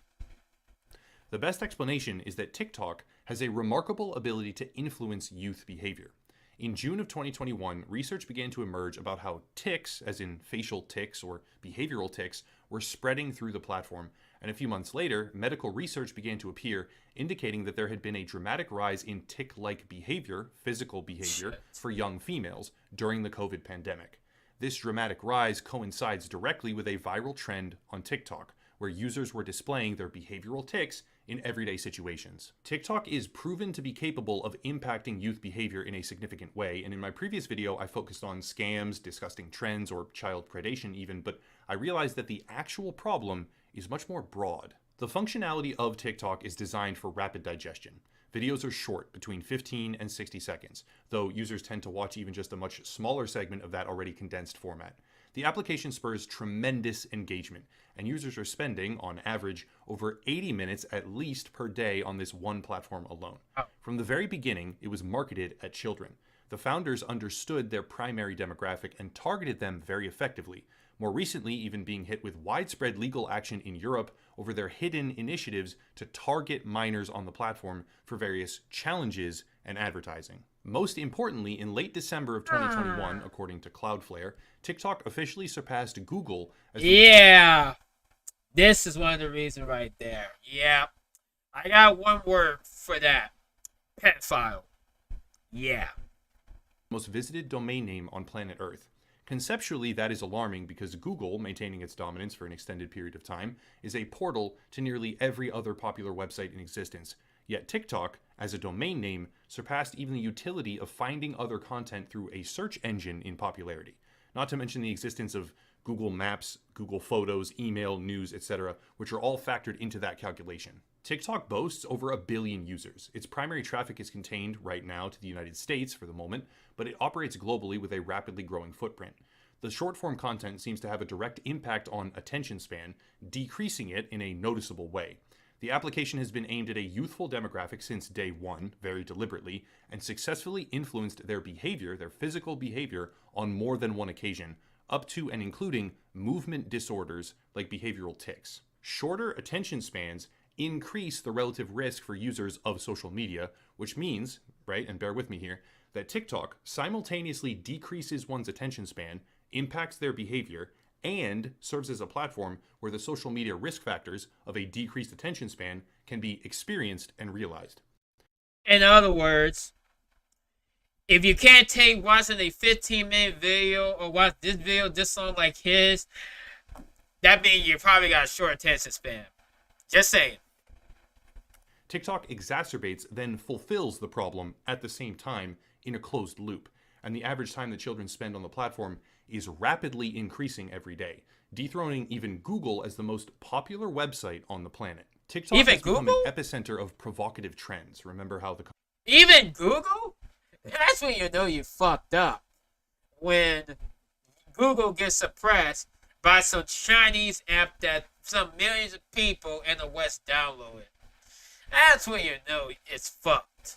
Speaker 3: The best explanation is that TikTok has a remarkable ability to influence youth behavior. In June of 2021, research began to emerge about how tics, as in facial tics or behavioral tics, were spreading through the platform. And a few months later, medical research began to appear, indicating that there had been a dramatic rise in tic-like behavior, physical behavior, for young females during the COVID pandemic. This dramatic rise coincides directly with a viral trend on TikTok, where users were displaying their behavioral tics in everyday situations. TikTok is proven to be capable of impacting youth behavior in a significant way, and in my previous video I focused on scams, disgusting trends, or child predation even, but I realized that the actual problem is much more broad. The functionality of TikTok is designed for rapid digestion. Videos are short, between 15 and 60 seconds, though users tend to watch even just a much smaller segment of that already condensed format. The application spurs tremendous engagement, and users are spending, on average, over 80 minutes at least per day on this one platform alone. From the very beginning, it was marketed at children. The founders understood their primary demographic and targeted them very effectively, more recently even being hit with widespread legal action in Europe over their hidden initiatives to target minors on the platform for various challenges and advertising. Most importantly, in late December of 2021, according to Cloudflare, TikTok officially surpassed Google as
Speaker 1: this is one of the reasons right there. Yeah. I got one word for that. Pedophile. Yeah.
Speaker 3: most visited domain name on planet Earth. Conceptually, that is alarming because Google, maintaining its dominance for an extended period of time, is a portal to nearly every other popular website in existence. Yet TikTok, as a domain name, surpassed even the utility of finding other content through a search engine in popularity. Not to mention the existence of Google Maps, Google Photos, email, news, etc., which are all factored into that calculation. TikTok boasts over 1 billion users. Its primary traffic is contained right now to the United States for the moment, but it operates globally with a rapidly growing footprint. The short-form content seems to have a direct impact on attention span, decreasing it in a noticeable way. The application has been aimed at a youthful demographic since day one, very deliberately, and successfully influenced their behavior, their physical behavior, on more than one occasion, up to and including movement disorders like behavioral tics. Shorter attention spans increase the relative risk for users of social media, which means, right, and bear with me here, that TikTok simultaneously decreases one's attention span, impacts their behavior, and serves as a platform where the social media risk factors of a decreased attention span can be experienced and realized.
Speaker 1: In other words, if you can't take watching a 15-minute video or watch this video, this song like his, that means you probably got a short attention span. Just saying.
Speaker 3: TikTok exacerbates, then fulfills the problem at the same time in a closed loop, and the average time that children spend on the platform is rapidly increasing every day, dethroning even Google as the most popular website on the planet. TikTok
Speaker 1: even
Speaker 3: has become
Speaker 1: Google?
Speaker 3: an epicenter of provocative trends. Remember how the
Speaker 1: Even Google? That's when you know you fucked up. When Google gets suppressed by some Chinese app that some millions of people in the West download it. That's when you know it's fucked.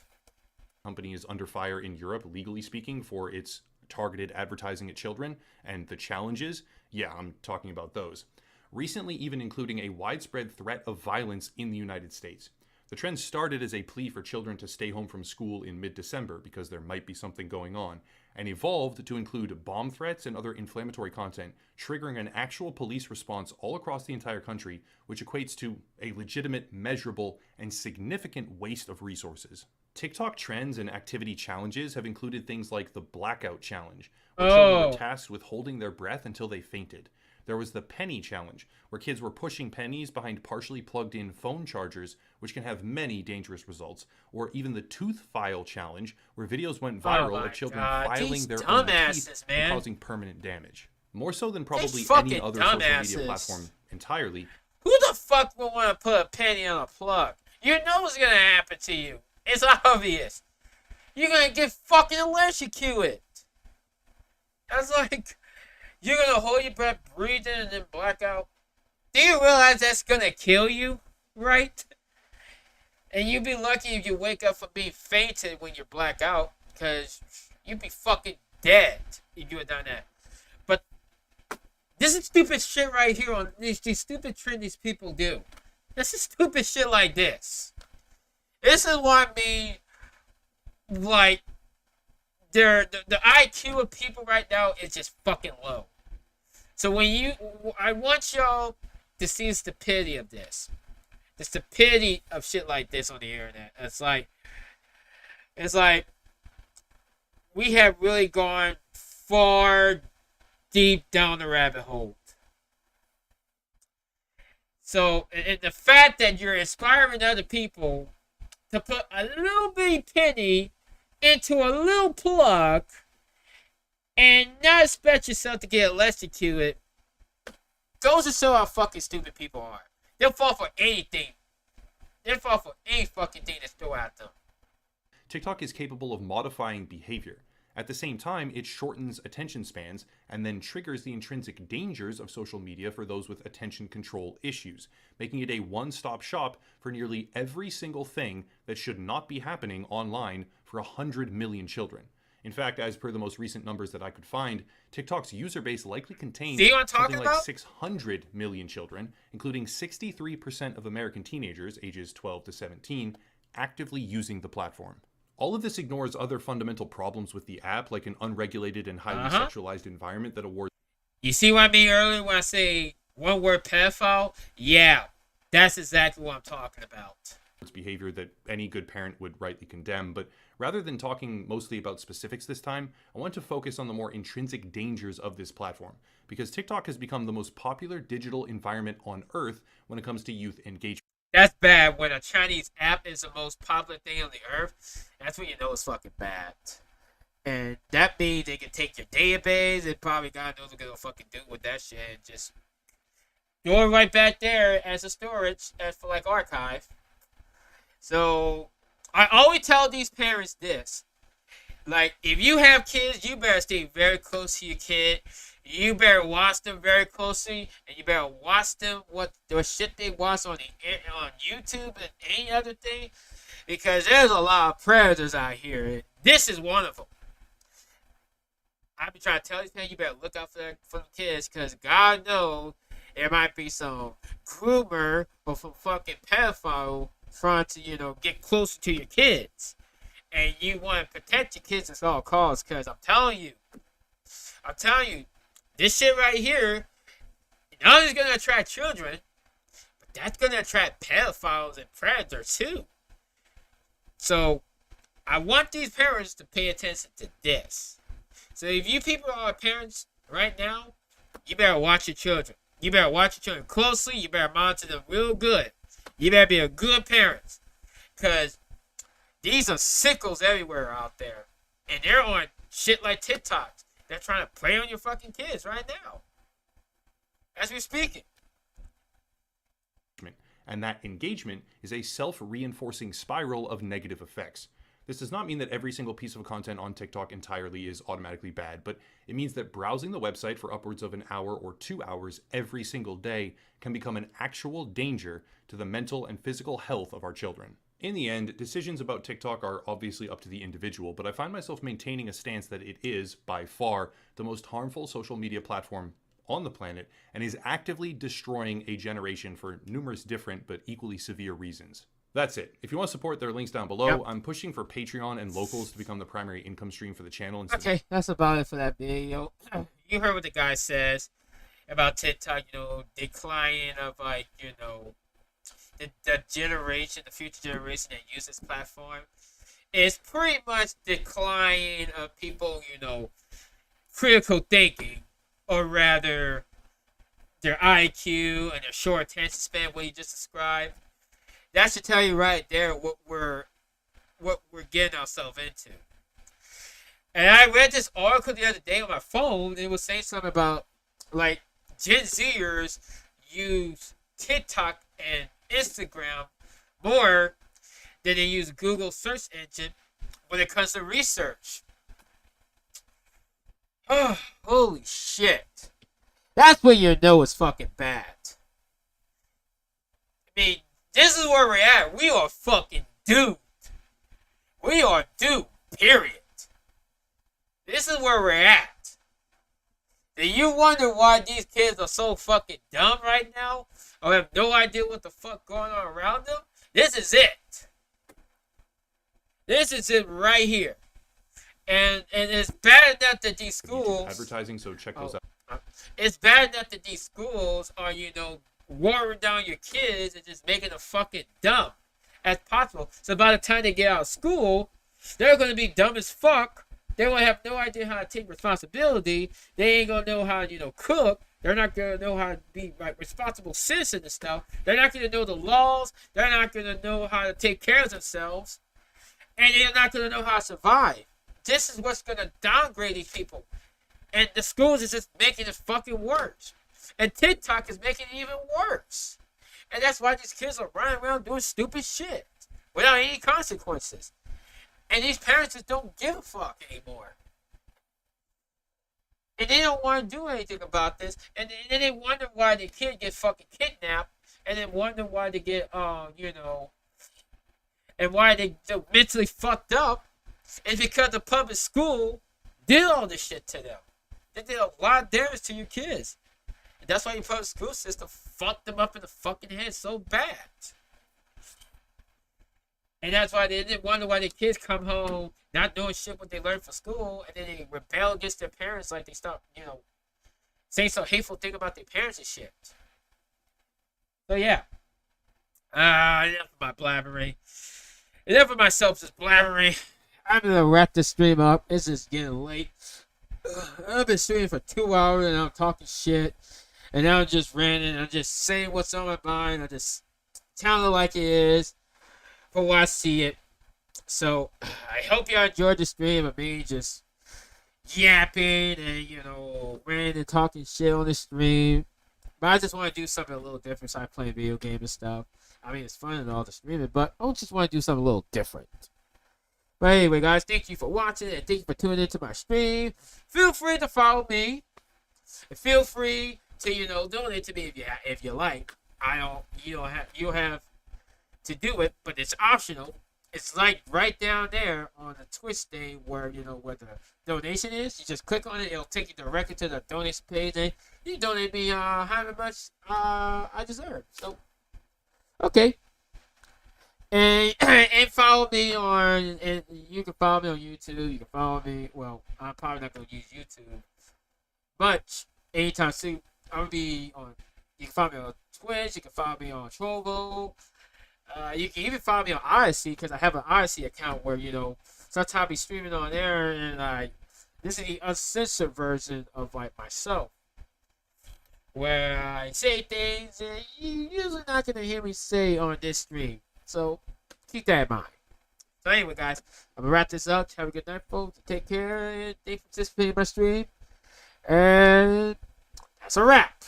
Speaker 3: company is under fire in Europe, legally speaking, for its targeted advertising at children and the challenges. Yeah, I'm talking about those. Recently, even including a widespread threat of violence in the United States. The trend started as a plea for children to stay home from school in mid-December because there might be something going on, and evolved to include bomb threats and other inflammatory content, triggering an actual police response all across the entire country, which equates to a legitimate, measurable, and significant waste of resources. TikTok trends and activity challenges have included things like the blackout challenge, where children were tasked with holding their breath until they fainted. There was the penny challenge, where kids were pushing pennies behind partially plugged in phone chargers, which can have many dangerous results. Or even the tooth file challenge, where videos went viral of children filing their own teeth and causing permanent damage. More so than probably any other social media platform entirely.
Speaker 1: Who the fuck would want to put a penny on a plug? You know what's going to happen to you. It's obvious. You're going to get fucking electrocuted. That's like... You're going to hold your breath, breathe in, and then black out. Do you realize that's going to kill you? Right? And you'd be lucky if you wake up from being fainted when you black out. Because you'd be fucking dead if you had done that. But this is stupid shit right here on these stupid trends these people do. This is stupid shit like this. This is what I mean. Like, the IQ of people right now is just fucking low. So I want y'all to see the stupidity of this. The stupidity of shit like this on the internet. It's like, we have really gone far deep down the rabbit hole. So, and the fact that you're inspiring other people to put a little bitty penny into a little plug and not expect yourself to get electrocuted goes to show how fucking stupid people are. They'll fall for anything. They'll fall for any fucking thing that's thrown at them.
Speaker 3: TikTok is capable of modifying behavior. At the same time, it shortens attention spans and then triggers the intrinsic dangers of social media for those with attention control issues, making it a one-stop shop for nearly every single thing that should not be happening online for 100 million children. In fact, as per the most recent numbers that I could find, TikTok's user base likely contains something like 600 million children, including 63% of American teenagers ages 12 to 17, actively using the platform. All of this ignores other fundamental problems with the app, like an unregulated and highly sexualized environment that awards...
Speaker 1: You see what I mean earlier when I say one word pedophile? Yeah, that's exactly what I'm talking about.
Speaker 3: Behavior that any good parent would rightly condemn, but rather than talking mostly about specifics this time, I want to focus on the more intrinsic dangers of this platform, because TikTok has become the most popular digital environment on earth when it comes to youth engagement.
Speaker 1: That's bad. When a Chinese app is the most popular thing on the earth, that's when you know it's fucking bad. And that means they can take your database and probably God knows what they're gonna fucking do with that shit and just throw it right back there as a storage, as for like archive. So, I always tell these parents this. Like, if you have kids, you better stay very close to your kid. You better watch them very closely. And you better watch them, what the shit they watch on YouTube and any other thing. Because there's a lot of predators out here. And this is one of them. I be trying to tell these parents, you better look out for the kids. Because God knows there might be some groomer or some fucking pedophile trying to, get closer to your kids. And you want to protect your kids at all costs. Because I'm telling you, this shit right here, not only is going to attract children, but that's going to attract pedophiles and predators too. So, I want these parents to pay attention to this. So, if you people are parents right now, you better watch your children. You better watch your children closely. You better monitor them real good. You better be a good parent. Because these are sickles everywhere out there. And they're on shit like TikTok. They're trying to prey on your fucking kids right now. As we're speaking.
Speaker 3: And that engagement is a self-reinforcing spiral of negative effects. This does not mean that every single piece of content on TikTok entirely is automatically bad, but it means that browsing the website for upwards of an hour or 2 hours every single day can become an actual danger to the mental and physical health of our children. In the end, decisions about TikTok are obviously up to the individual, but I find myself maintaining a stance that it is, by far, the most harmful social media platform on the planet and is actively destroying a generation for numerous different but equally severe reasons. That's it. If you want to support, there are links down below.
Speaker 1: Yep.
Speaker 3: I'm pushing for Patreon and locals to become the primary income stream for the channel.
Speaker 1: Okay, that's about it for that video. You heard what the guy says about TikTok, declining of the generation, the future generation that use this platform. It's pretty much decline of people, critical thinking, or rather their IQ and their short attention span, what you just described. That should tell you right there what we're getting ourselves into. And I read this article the other day on my phone, and it was saying something about like Gen Zers use TikTok and Instagram more than they use Google search engine when it comes to research. Oh, holy shit. That's when you know it's fucking bad. I mean, this is where we're at. We are fucking doomed. We are doomed, period. This is where we're at. Do you wonder why these kids are so fucking dumb right now? Or have no idea what the fuck going on around them? This is it. This is it right here. And it's bad enough that these schools...
Speaker 3: Advertising, so check those out.
Speaker 1: It's bad enough that these schools are, watering down your kids and just making them fucking dumb as possible. So by the time they get out of school, they're going to be dumb as fuck. They will have no idea how to take responsibility. They ain't going to know how to, cook. They're not going to know how to be like responsible citizens and stuff. They're not going to know the laws. They're not going to know how to take care of themselves. And they're not going to know how to survive. This is what's going to downgrade these people. And the schools is just making it fucking worse. And TikTok is making it even worse. And that's why these kids are running around doing stupid shit without any consequences. And these parents just don't give a fuck anymore. And they don't want to do anything about this. And then they wonder why the kid gets fucking kidnapped. And then wonder why they get, and why they're mentally fucked up. It's because the public school did all this shit to them. They did a lot of damage to your kids. And that's why your public school system fucked them up in the fucking head so bad. And that's why they didn't wonder why the kids come home not knowing shit what they learned from school, and then they rebel against their parents like they stop, saying some hateful thing about their parents and shit. So yeah. Enough of my blabbering. Enough of myself just blabbering. I'm gonna wrap this stream up. It's just getting late. I've been streaming for 2 hours and I'm talking shit. And now I'm just ranting. I'm just saying what's on my mind. I'm just telling it like it is for what I see it. So I hope y'all enjoyed the stream of me just yapping and, ranting and talking shit on the stream. But I just want to do something a little different. So I play video games and stuff. I mean, it's fun and all the streaming, but I just want to do something a little different. But anyway, guys, thank you for watching and thank you for tuning into my stream. Feel free to follow me. And feel free to, donate to me if you like. You don't have to do it, but it's optional. It's like right down there on the Twitch thing where where the donation is. You just click on it, it'll take you directly to the donation page, and you donate me however much I deserve. So okay. And follow me on, and you can follow me on YouTube. You can follow me. Well, I'm probably not gonna use YouTube, but anytime soon, I'm gonna be on. You can follow me on Twitch. You can follow me on Trovo. You can even follow me on Odyssey because I have an Odyssey account where sometimes I be streaming on there, and this is the uncensored version of myself, where I say things that you usually not gonna hear me say on this stream. So, keep that in mind. So, anyway, guys, I'm going to wrap this up. Have a good night, folks. Take care, and thanks for participating in my stream. And that's a wrap.